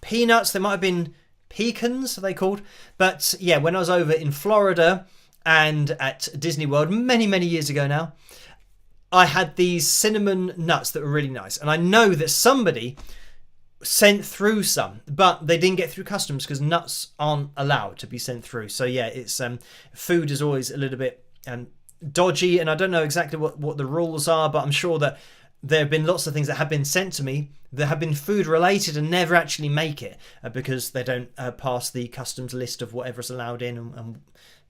peanuts, they might have been pecans, are they called? But yeah, when I was over in Florida and at Disney World many years ago now, I had these cinnamon nuts that were really nice. And I know that somebody sent through some, but they didn't get through customs because nuts aren't allowed to be sent through. So yeah, it's food is always a little bit dodgy, and I don't know exactly what the rules are, but I'm sure that there have been lots of things that have been sent to me that have been food related and never actually make it because they don't pass the customs list of whatever's allowed in, and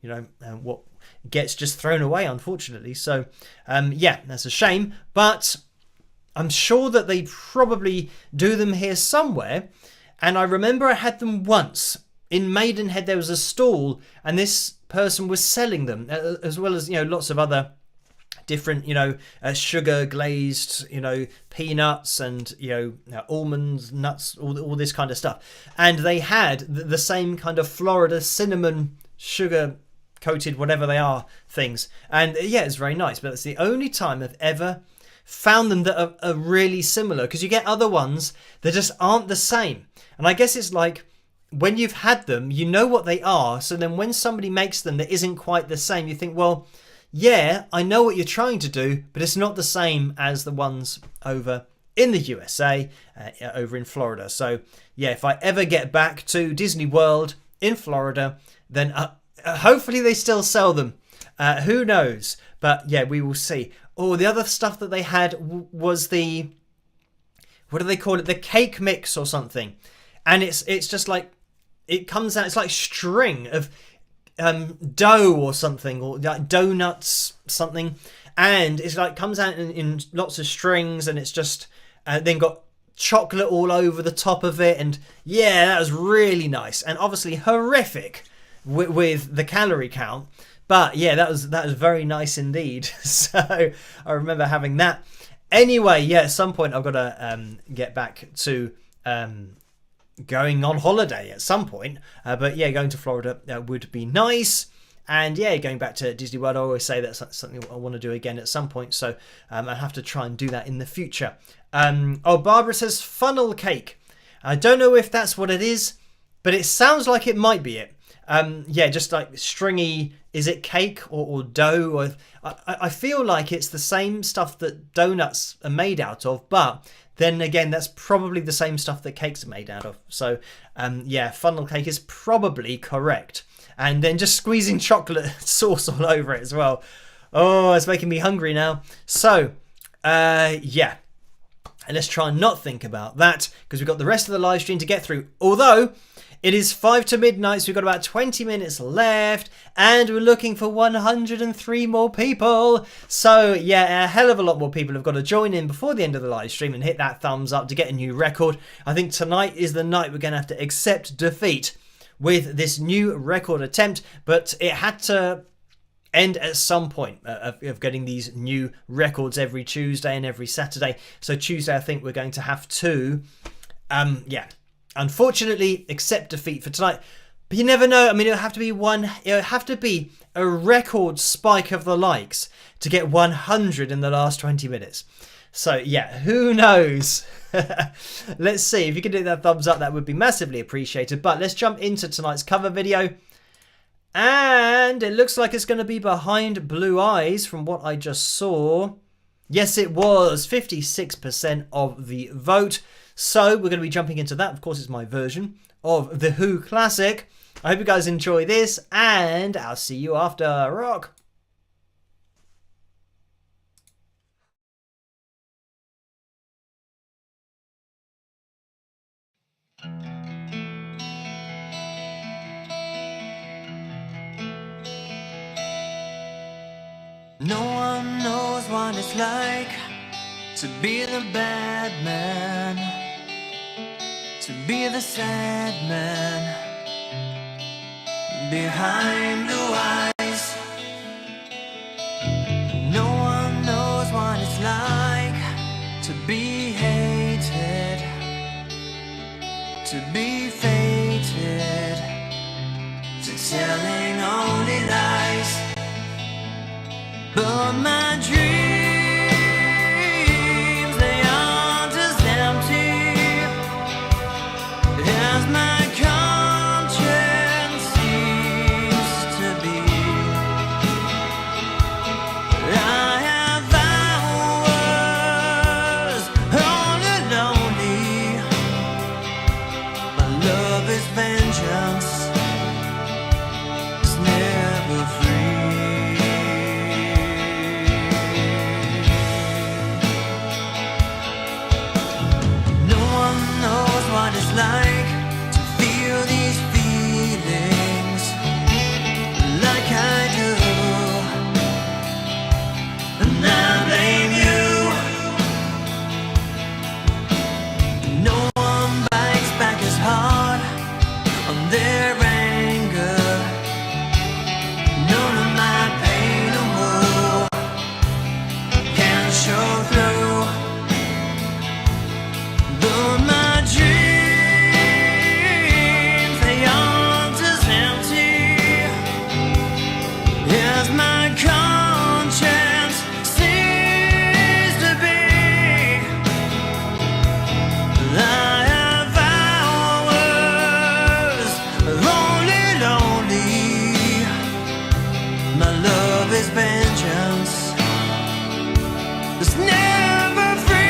you know what gets just thrown away, unfortunately. So yeah, that's a shame, but I'm sure that they probably do them here somewhere. And I remember I had them once in Maidenhead. There was a stall and this person was selling them, as well as, you know, lots of other different, you know, sugar glazed, you know, peanuts and, you know, almonds, nuts, all this kind of stuff. And they had the same kind of Florida cinnamon sugar coated whatever they are things. And yeah, it's very nice, but it's the only time I've ever found them that are really similar, because you get other ones that just aren't the same. And I guess it's like when you've had them, you know what they are, so then when somebody makes them that isn't quite the same, you think, well, yeah, I know what you're trying to do, but it's not the same as the ones over in the USA, over in Florida. So yeah, if I ever get back to Disney World in Florida, then hopefully they still sell them. Who knows? But yeah, we will see. Oh, the other stuff that they had was the, what do they call it? The cake mix or something. And it's just like, it comes out, it's like string of dough or something, or like donuts, something. And it's like, comes out in lots of strings, and it's just, then got chocolate all over the top of it. And yeah, that was really nice. And obviously horrific with the calorie count. But yeah, that was very nice indeed. So I remember having that. Anyway, yeah, at some point I've got to get back to going on holiday at some point. But yeah, going to Florida would be nice. And yeah, going back to Disney World, I always say that's something I want to do again at some point. So I have to try and do that in the future. Oh, Barbara says funnel cake. I don't know if that's what it is, but it sounds like it might be it. Yeah, just like stringy, is it cake or dough? Or I feel like it's the same stuff that donuts are made out of, but then again, that's probably the same stuff that cakes are made out of. So yeah, funnel cake is probably correct. And then just squeezing chocolate sauce all over it as well. Oh, it's making me hungry now. So yeah, and let's try and not think about that, because we've got the rest of the live stream to get through. Although it is 5 to midnight, so we've got about 20 minutes left, and we're looking for 103 more people. So yeah, a hell of a lot more people have got to join in before the end of the live stream and hit that thumbs up to get a new record. I think tonight is the night we're going to have to accept defeat with this new record attempt, but it had to end at some point of getting these new records every Tuesday and every Saturday. So Tuesday, I think we're going to have to, yeah, unfortunately, accept defeat for tonight. But you never know. I mean, it'll have to be a record spike of the likes to get 100 in the last 20 minutes. So yeah, who knows? Let's see. If you can do that thumbs up, that would be massively appreciated. But let's jump into tonight's cover video. And it looks like it's going to be Behind Blue Eyes from what I just saw. Yes, it was 56% of the vote. So we're going to be jumping into that. Of course, it's my version of the Who classic. I hope you guys enjoy this, and I'll see you after. Rock! No one knows what it's like to be the bad man, to be the sad man behind blue eyes. No one knows what it's like to be hated, to be fated, to telling only But my dreams, they aren't as empty as my conscience seems to be. I have hours all lonely. My love is vengeance, it's never free. No one knows what it's like to feel these feelings like I do. And I blame you. No one bites back as hard on their anger. None of my pain or woe can show through. But my dreams, they aren't as empty as my conscience seems to be. I have hours lonely. My love is vengeance, it's never free.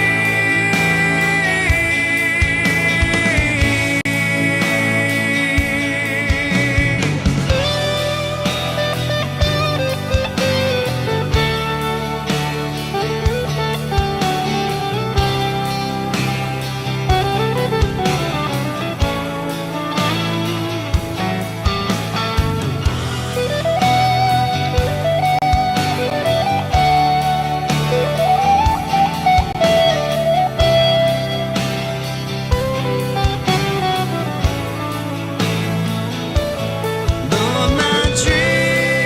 But my dreams,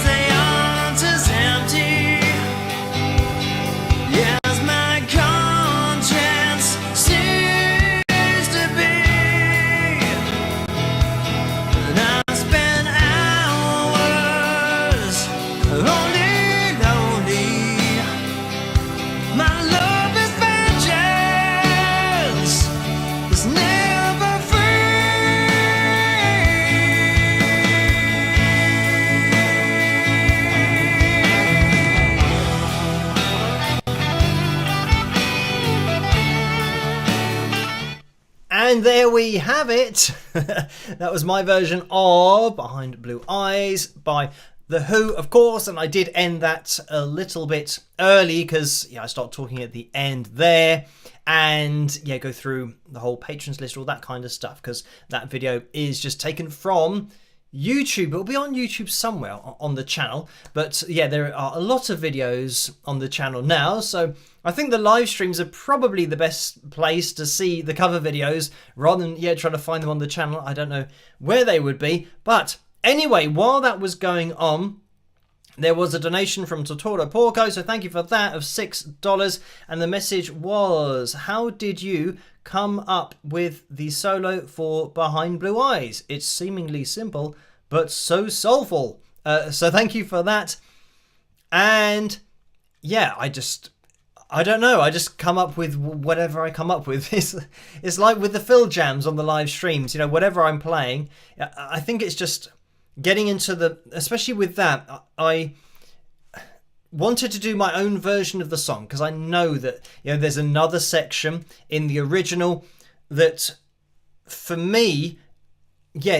they aren't as empty as my conscience seems to be. And I spend hours lonely. My love is vengeance, it's never And there we have it. That was my version of Behind Blue Eyes by The Who, of course, and I did end that a little bit early because I start talking at the end there, and go through the whole patrons list, all that kind of stuff, because that video is just taken from YouTube. It'll be on YouTube somewhere on the channel, but there are a lot of videos on the channel now, so I think the live streams are probably the best place to see the cover videos rather than trying to find them on the channel. I don't know where they would be, but anyway, while that was going on, there was a donation from Totoro Porco, so thank you for that, of $6, and the message was, how did you come up with the solo for Behind Blue Eyes? It's seemingly simple, but so soulful. So thank you for that. And I don't know, I just come up with whatever I come up with. It's like with the fill jams on the live streams, whatever I'm playing, I think it's just getting into especially with that, I wanted to do my own version of the song because I know that there's another section in the original that for me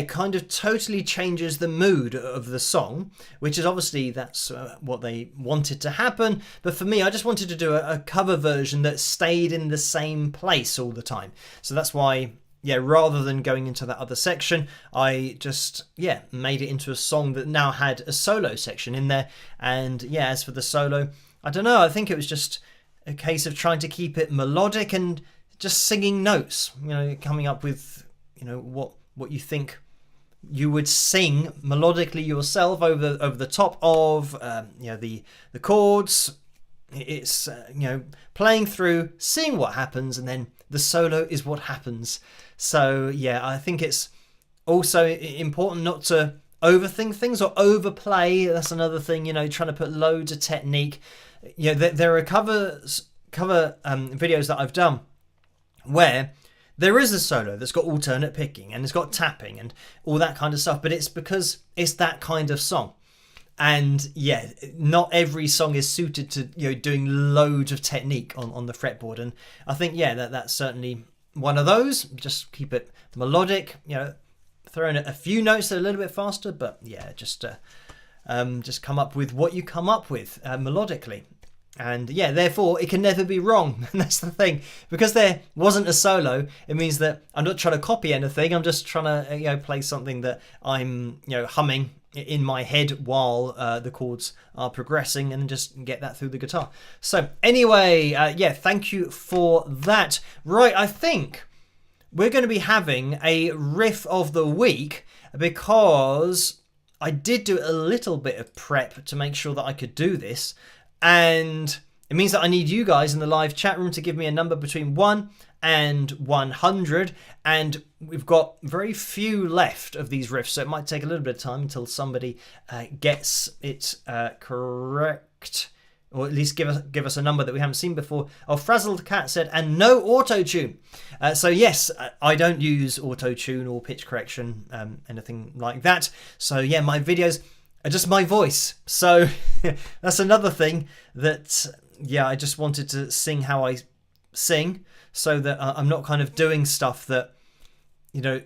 kind of totally changes the mood of the song, which is obviously that's what they wanted to happen, but for me I just wanted to do a cover version that stayed in the same place all the time. So that's why rather than going into that other section, I just made it into a song that now had a solo section in there. And as for the solo, I don't know, I think it was just a case of trying to keep it melodic and just singing notes, coming up with what you think you would sing melodically yourself over the top of the chords. It's playing through, seeing what happens, and then the solo is what happens. So I think it's also important not to overthink things or overplay. That's another thing, you know, trying to put loads of technique. You know, there are cover videos that I've done where there is a solo that's got alternate picking and it's got tapping and all that kind of stuff, but it's because it's that kind of song. And yeah, not every song is suited to, you know, doing loads of technique on the fretboard. And I think, yeah, that's certainly one of those. Just keep it melodic, you know, throw in a few notes that are a little bit faster, but yeah, just come up with what you come up with melodically. And yeah, therefore it can never be wrong. And that's the thing, because there wasn't a solo, it means that I'm not trying to copy anything. I'm just trying to, you know, play something that I'm, you know, humming in my head while the chords are progressing, and just get that through the guitar. So anyway, yeah, thank you for that. Right, I think we're going to be having a riff of the week, because I did do a little bit of prep to make sure that I could do this. And it means that I need you guys in the live chat room to give me a number between 1 and 100. And we've got very few left of these riffs, so it might take a little bit of time until somebody gets it correct. Or at least give us a number that we haven't seen before. Oh, Frazzled Cat said, and no auto-tune. So yes, I don't use auto-tune or pitch correction, anything like that. So yeah, my videos are just my voice. So that's another thing that, yeah, I just wanted to sing how I sing, so that I'm not kind of doing stuff that, you know,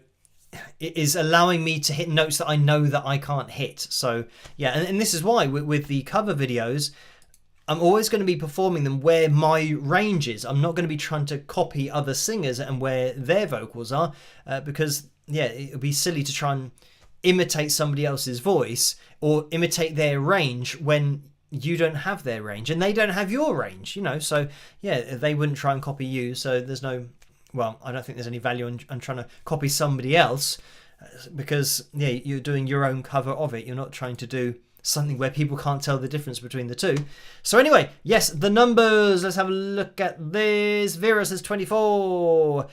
is allowing me to hit notes that I know that I can't hit. So yeah, and this is why with the cover videos, I'm always going to be performing them where my range is. I'm not going to be trying to copy other singers and where their vocals are, because yeah, it would be silly to try and imitate somebody else's voice or imitate their range when you don't have their range and they don't have your range, you know. So yeah, they wouldn't try and copy you, so there's no, well, I don't think there's any value in trying to copy somebody else, because yeah, you're doing your own cover of it. You're not trying to do something where people can't tell the difference between the two. So anyway, yes, the numbers, let's have a look at this. Vera says 24.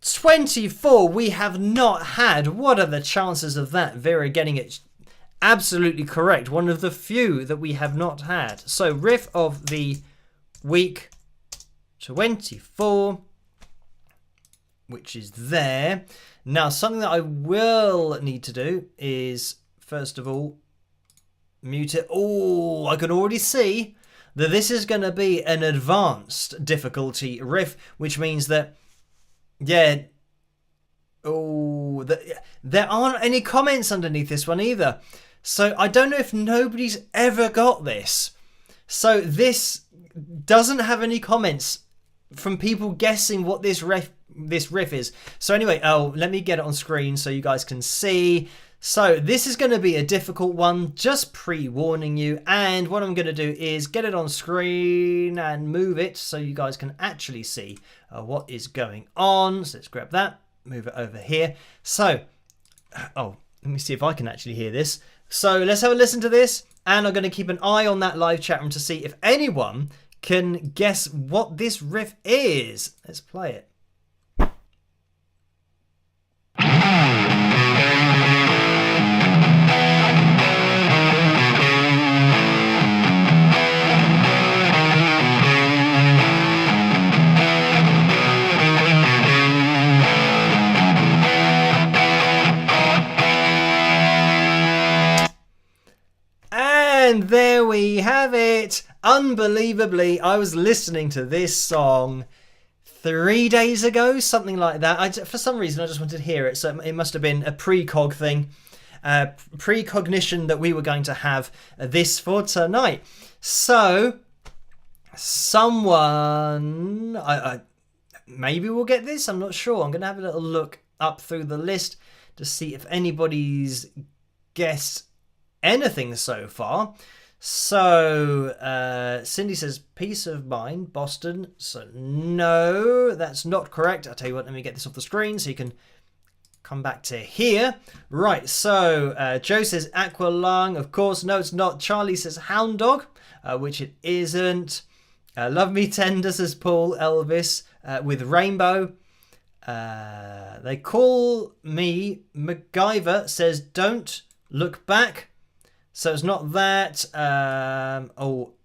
24 we have not had. What are the chances of that? Vera getting it absolutely correct. One of the few that we have not had. So riff of the week 24, which is there. Now something that I will need to do is, first of all, mute it. Oh, I can already see that this is going to be an advanced difficulty riff, which means that, yeah, oh, there aren't any comments underneath this one either. So I don't know if nobody's ever got this. So this doesn't have any comments from people guessing what this riff is. So anyway, oh, let me get it on screen so you guys can see. So this is going to be a difficult one, just pre-warning you. And what I'm going to do is get it on screen and move it so you guys can actually see what is going on. So let's grab that, move it over here. So, oh, let me see if I can actually hear this. So let's have a listen to this. And I'm going to keep an eye on that live chat room to see if anyone can guess what this riff is. Let's play it. And there we have it. Unbelievably, I was listening to this song 3 days ago, something like that. For some reason, I just wanted to hear it. So it must have been a precog thing, precognition that we were going to have this for tonight. So someone, maybe we'll get this. I'm not sure. I'm going to have a little look up through the list to see if anybody's guessed anything so far. So Cindy says peace of mind, Boston. So no, that's not correct. I'll tell you what, let me get this off the screen so you can come back to here. Right, so Joe says aqua lung. Of course, no, it's not. Charlie says hound dog, which it isn't. Love me tender, says Paul. Elvis with rainbow. They call me MacGyver, says don't Look Back. So it's not that.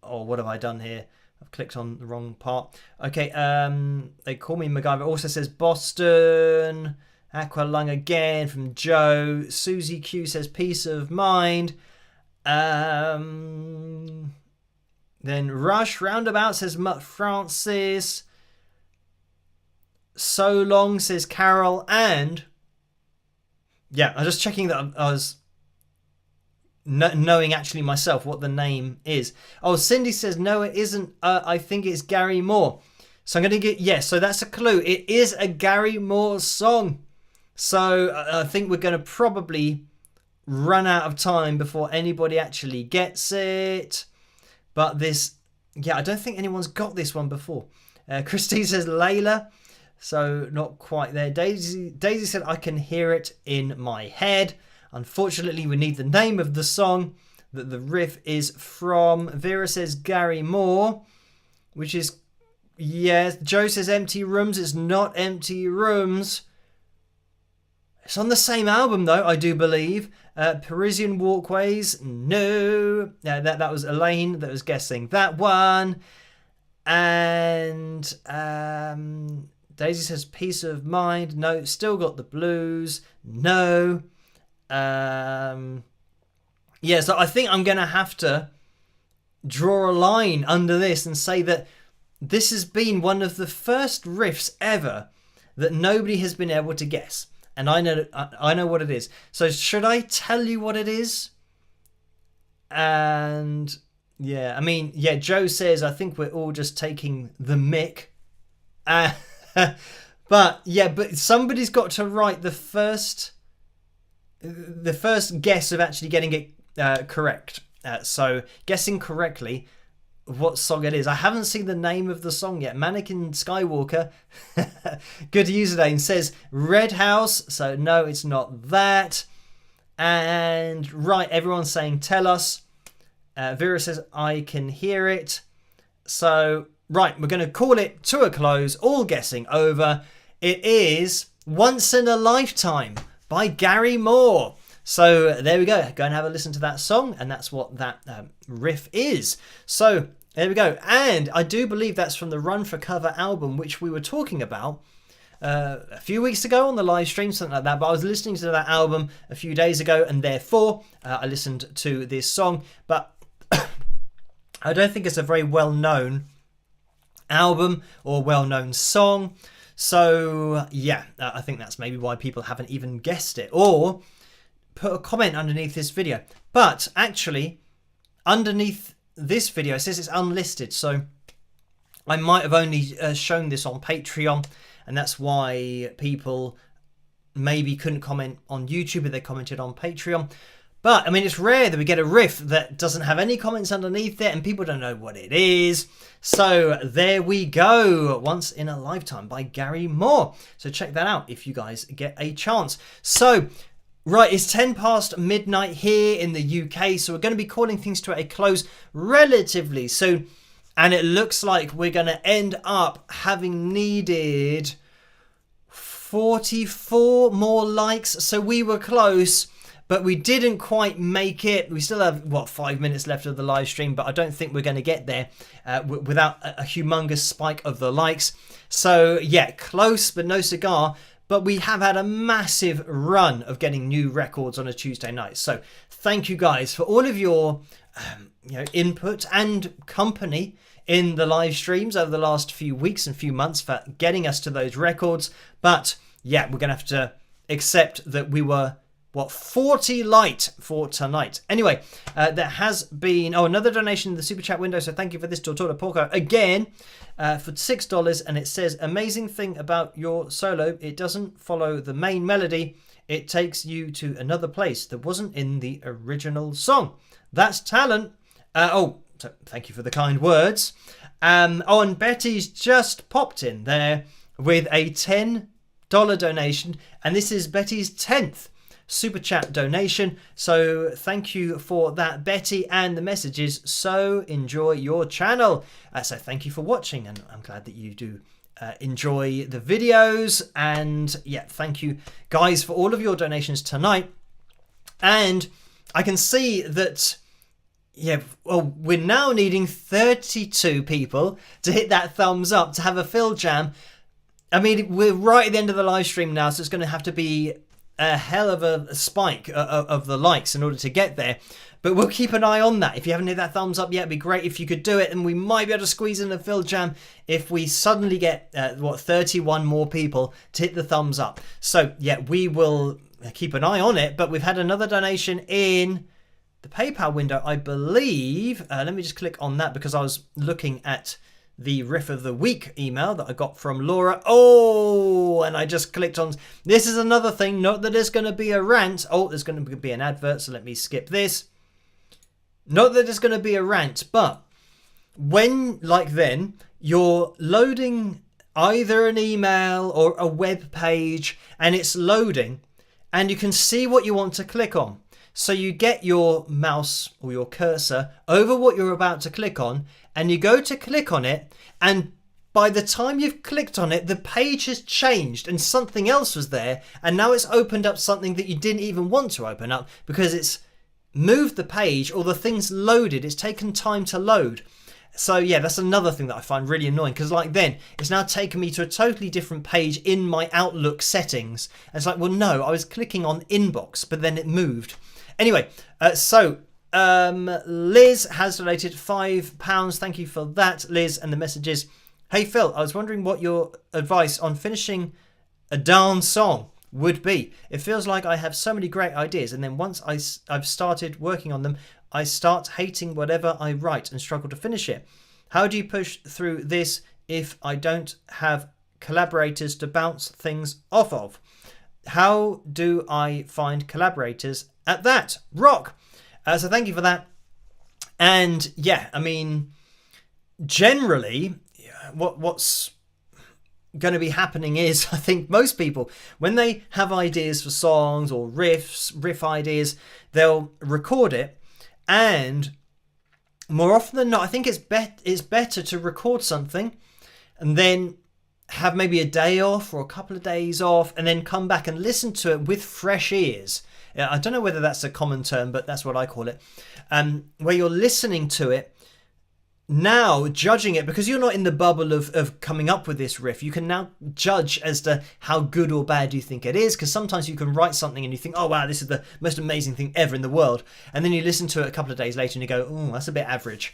What have I done here? I've clicked on the wrong part. Okay, They Call Me MacGyver. Also says Boston. Aqualung again from Joe. Susie Q says Peace of Mind. Then Rush Roundabout says Francis. So Long says Carol. And yeah, I'm just checking that I was knowing actually myself what the name is. Oh, Cindy says no, it isn't. I think it's Gary Moore. So I'm going to get, yes, so that's a clue. It is a Gary Moore song. So I think we're going to probably run out of time before anybody actually gets it. But this, yeah, I don't think anyone's got this one before. Christine says Layla. So not quite there. Daisy said I can hear it in my head. Unfortunately, we need the name of the song that the riff is from. Vera says Gary Moore, which is, yes. Joe says Empty Rooms. It's not Empty Rooms. It's on the same album, though, I do believe. Parisian Walkways. No. That was Elaine that was guessing that one. And Daisy says Peace of Mind. No. Still Got the Blues. No. Yeah, so I think I'm going to have to draw a line under this and say that this has been one of the first riffs ever that nobody has been able to guess. And I know what it is. So should I tell you what it is? And yeah, I mean, yeah, Joe says, I think we're all just taking the mick. But yeah, but somebody's got to write the first guess of actually getting it correct. So guessing correctly what song it is. I haven't seen the name of the song yet. Mannequin Skywalker, good username, says Red House. So no, it's not that. And right, everyone's saying tell us. Vera says I can hear it. So right, we're going to call it to a close. All guessing over. It is Once in a Lifetime by Gary Moore. So there we go. Go and have a listen to that song, and that's what that riff is. So there we go. And I do believe that's from the Run for Cover album, which we were talking about a few weeks ago on the live stream, something like that. But I was listening to that album a few days ago, and therefore I listened to this song. But I don't think it's a very well-known album or well-known song. So yeah, I think that's maybe why people haven't even guessed it or put a comment underneath this video. But actually, underneath this video, it says it's unlisted. So I might have only shown this on Patreon, and that's why people maybe couldn't comment on YouTube, but they commented on Patreon. But I mean, it's rare that we get a riff that doesn't have any comments underneath it and people don't know what it is. So there we go. Once in a Lifetime by Gary Moore. So check that out if you guys get a chance. So right, it's 10 past midnight here in the UK. So we're going to be calling things to a close relatively soon. And it looks like we're going to end up having needed 44 more likes. So we were close, but we didn't quite make it. We still have, 5 minutes left of the live stream, but I don't think we're going to get there without a humongous spike of the likes. So yeah, close, but no cigar. But we have had a massive run of getting new records on a Tuesday night. So thank you guys for all of your input and company in the live streams over the last few weeks and few months for getting us to those records. But yeah, we're going to have to accept that we were 40 light for tonight. Anyway, there has been another donation in the super chat window, so thank you for this, Tortora Porco, again for $6, and it says, amazing thing about your solo, it doesn't follow the main melody, it takes you to another place that wasn't in the original song. That's talent. So thank you for the kind words. And Betty's just popped in there with a $10 donation, and this is Betty's 10th super chat donation. So thank you for that, Betty, and the messages. So enjoy your channel. So thank you for watching, and I'm glad that you do enjoy the videos. And yeah, thank you guys for all of your donations tonight. And I can see that, yeah, well, we're now needing 32 people to hit that thumbs up to have a Phil Jam. I mean, we're right at the end of the live stream now, so it's going to have to be a hell of a spike of the likes in order to get there. But we'll keep an eye on that. If you haven't hit that thumbs up yet, it'd be great if you could do it. And we might be able to squeeze in a Phil Jam if we suddenly get, 31 more people to hit the thumbs up. So, yeah, we will keep an eye on it. But we've had another donation in the PayPal window, I believe. Let me just click on that because I was looking at the Riff of the Week email that I got from Laura. Oh, and I just clicked on... This is another thing. Not that there's going to be a rant. Oh, there's going to be an advert, so let me skip this. Not that it's going to be a rant, but when, like then, you're loading either an email or a web page and it's loading and you can see what you want to click on. So you get your mouse or your cursor over what you're about to click on and you go to click on it, and by the time you've clicked on it, the page has changed and something else was there, and now it's opened up something that you didn't even want to open up because it's moved the page or the thing's loaded. It's taken time to load. So yeah, that's another thing that I find really annoying, because like then it's now taken me to a totally different page in my Outlook settings. And it's like, well, no, I was clicking on inbox, but then it moved. Anyway, Liz has donated £5. Thank you for that, Liz. And the message is, hey Phil, I was wondering what your advice on finishing a darn song would be. It feels like I have so many great ideas, and then once I've started working on them, I start hating whatever I write and struggle to finish it. How do you push through this if I don't have collaborators to bounce things off of? How do I find collaborators at that? Rock! So thank you for that. And yeah, I mean, generally, what's going to be happening is, I think most people, when they have ideas for songs or riff ideas, they'll record it, and more often than not, I think it's better to record something and then have maybe a day off or a couple of days off and then come back and listen to it with fresh ears. I don't know whether that's a common term, but that's what I call it. Where you're listening to it, now judging it, because you're not in the bubble of coming up with this riff, you can now judge as to how good or bad you think it is, because sometimes you can write something and you think, oh wow, this is the most amazing thing ever in the world, and then you listen to it a couple of days later and you go, oh, that's a bit average.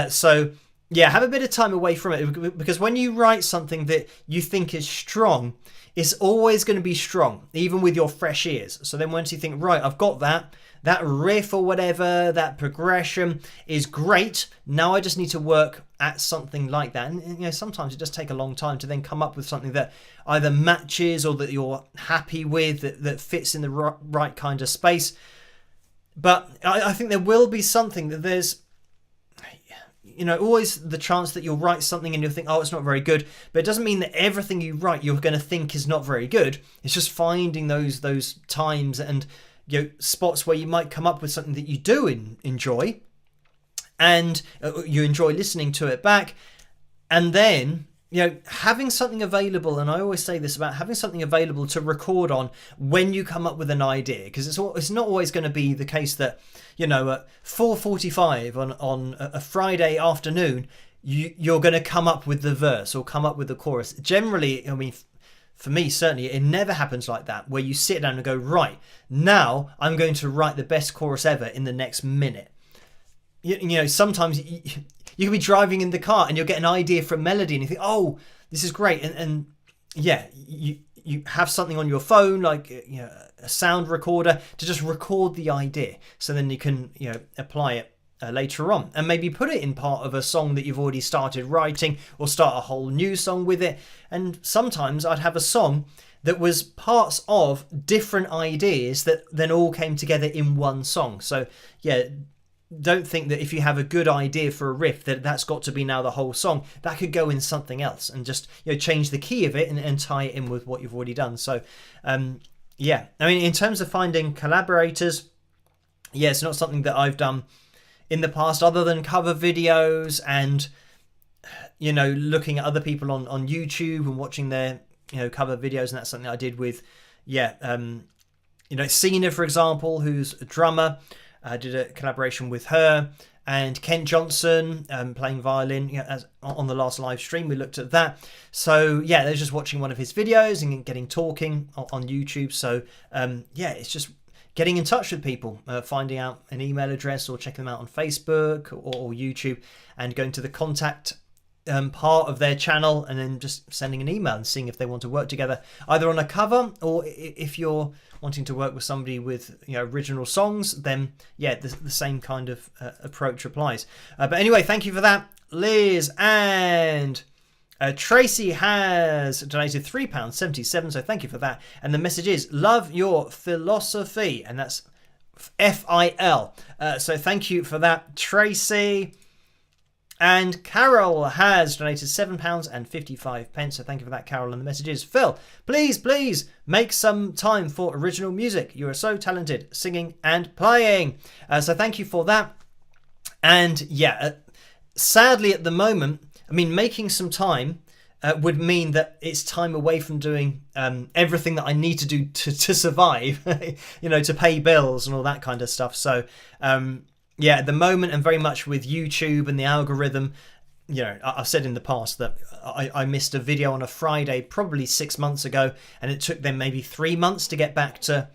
So yeah, have a bit of time away from it, because when you write something that you think is strong, it's always going to be strong, even with your fresh ears. So then once you think, right, I've got that riff or whatever, that progression is great. Now I just need to work at something like that. And you know, sometimes it does take a long time to then come up with something that either matches or that you're happy with, that fits in the right kind of space. But I think there will be something that there's, you know, always the chance that you'll write something and you'll think, oh, it's not very good. But it doesn't mean that everything you write you're going to think is not very good. It's just finding those times and, you know, spots where you might come up with something that you do enjoy, and you enjoy listening to it back, and then, you know, having something available. And I always say this about having something available to record on when you come up with an idea, because it's not always going to be the case that, you know, at 4:45 on a Friday afternoon you're going to come up with the verse or come up with the chorus. Generally, I mean, for me, certainly, it never happens like that, where you sit down and go, right, now I'm going to write the best chorus ever in the next minute. You know, sometimes you can be driving in the car and you'll get an idea for a melody and you think, oh, this is great. And yeah, you have something on your phone, like, you know, a sound recorder, to just record the idea. So then you can, you know, apply it later on and maybe put it in part of a song that you've already started writing, or start a whole new song with it. And sometimes I'd have a song that was parts of different ideas that then all came together in one song. So yeah, don't think that if you have a good idea for a riff that's got to be now the whole song. That could go in something else and just, you know, change the key of it and tie it in with what you've already done. So yeah, I mean, in terms of finding collaborators, yeah, it's not something that I've done in the past, other than cover videos and, you know, looking at other people on YouTube and watching their, you know, cover videos. And that's something I did with, yeah, you know, Cena, for example, who's a drummer, did a collaboration with her, and Kent Johnson playing violin. You know, as on the last live stream, we looked at that. So yeah, they're just watching one of his videos and getting talking on YouTube. So yeah, it's just getting in touch with people, finding out an email address or checking them out on Facebook or YouTube, and going to the contact part of their channel, and then just sending an email and seeing if they want to work together, either on a cover, or if you're wanting to work with somebody with, you know, original songs, then yeah, the same kind of approach applies. But anyway, thank you for that, Liz. And Tracy has donated £3.77, so thank you for that. And the message is, love your philosophy, and that's FIL. So thank you for that, Tracy. And Carol has donated £7.55, so thank you for that, Carol. And the message is, Phil, please make some time for original music. You are so talented singing and playing. So thank you for that. And yeah, sadly at the moment, I mean, making some time would mean that it's time away from doing everything that I need to do to survive, you know, to pay bills and all that kind of stuff. So yeah, at the moment, and very much with YouTube and the algorithm, you know, I've said in the past that I missed a video on a Friday probably 6 months ago, and it took them maybe 3 months to get back to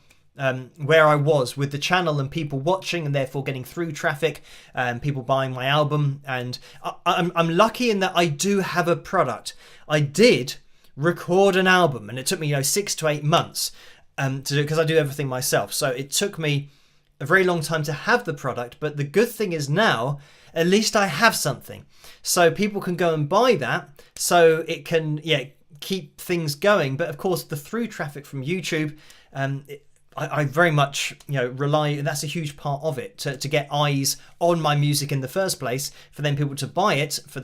where I was with the channel and people watching, and therefore getting through traffic and people buying my album. And I'm lucky in that I do have a product. I did record an album, and it took me, you know, 6 to 8 months to do, because I do everything myself. So it took me a very long time to have the product, but the good thing is now at least I have something, so people can go and buy that, so it can, yeah, keep things going. But of course, the through traffic from YouTube, I very much, you know, rely, and that's a huge part of it, to get eyes on my music in the first place, for then people to buy it, for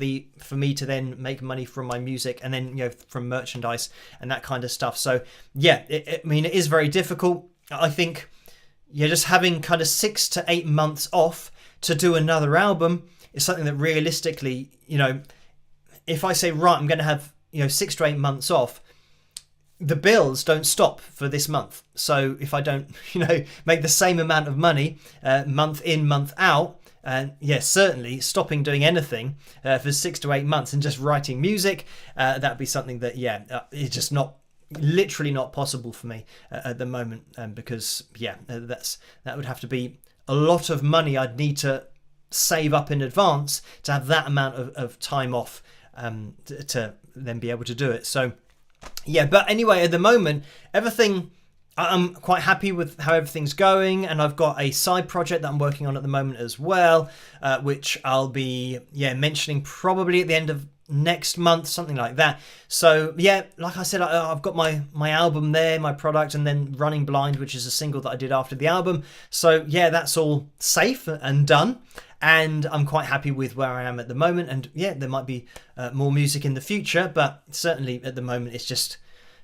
me to then make money from my music, and then, you know, from merchandise and that kind of stuff. So yeah, I mean, it is very difficult. I think, yeah, just having kind of 6 to 8 months off to do another album is something that realistically, you know, if I say, right, I'm going to have, you know, 6 to 8 months off, the bills don't stop for this month. So if I don't, you know, make the same amount of money month in, month out, and yes, certainly stopping doing anything for 6 to 8 months and just writing music, that'd be something that, yeah, it's just literally not possible for me at the moment, because yeah, that would have to be a lot of money I'd need to save up in advance to have that amount of time off to then be able to do it. So yeah, but anyway, at the moment, everything, I'm quite happy with how everything's going, and I've got a side project that I'm working on at the moment as well, which I'll be, yeah, mentioning probably at the end of next month, something like that. So yeah, like I said, I've got my album there, my product, and then Running Blind, which is a single that I did after the album. So yeah, that's all safe and done, and I'm quite happy with where I am at the moment. And yeah, there might be more music in the future, but certainly at the moment it's just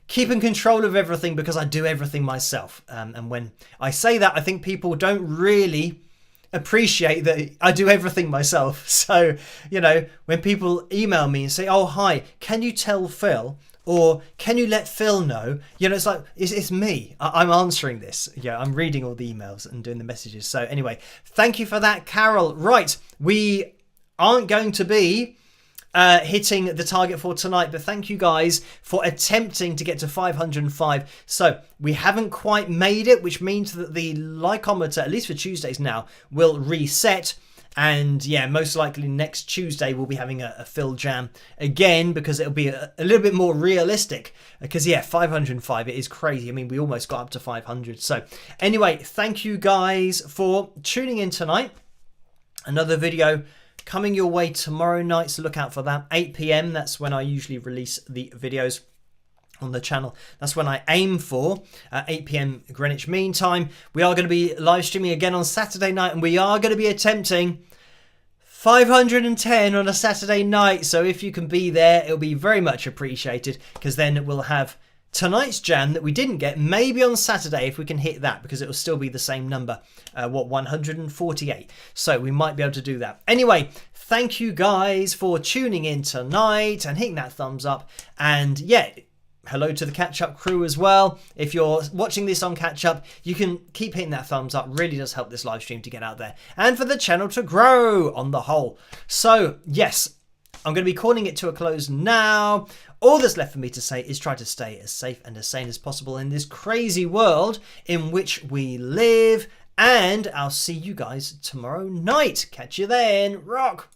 keeping control of everything, because I do everything myself. And when I say that, I think people don't really appreciate that I do everything myself. So, you know, when people email me and say, oh, hi, can you tell Phil, or can you let Phil know, you know, it's like, it's me, I'm answering this. Yeah, I'm reading all the emails and doing the messages. So anyway, thank you for that, Carol. Right, we aren't going to be hitting the target for tonight, but thank you guys for attempting to get to 505. So we haven't quite made it, which means that the likeometer, at least for Tuesdays now, will reset. And yeah, most likely next Tuesday we'll be having a Phil jam again, because it'll be a little bit more realistic, because yeah, 505, it is crazy. I mean, we almost got up to 500. So anyway, thank you guys for tuning in tonight. Another video coming your way tomorrow night, so look out for that. 8 p.m, that's when I usually release the videos on the channel. That's when I aim for, 8 p.m. Greenwich Mean Time. We are going to be live streaming again on Saturday night, and we are going to be attempting 510 on a Saturday night. So if you can be there, it'll be very much appreciated, because then we'll have tonight's jam that we didn't get maybe on Saturday, if we can hit that, because it will still be the same number, 148. So we might be able to do that. Anyway, thank you guys for tuning in tonight and hitting that thumbs up. And yeah, hello to the catch up crew as well. If you're watching this on catch up, you can keep hitting that thumbs up. Really does help this live stream to get out there and for the channel to grow on the whole. So yes, I'm going to be calling it to a close now. All that's left for me to say is try to stay as safe and as sane as possible in this crazy world in which we live. And I'll see you guys tomorrow night. Catch you then. Rock.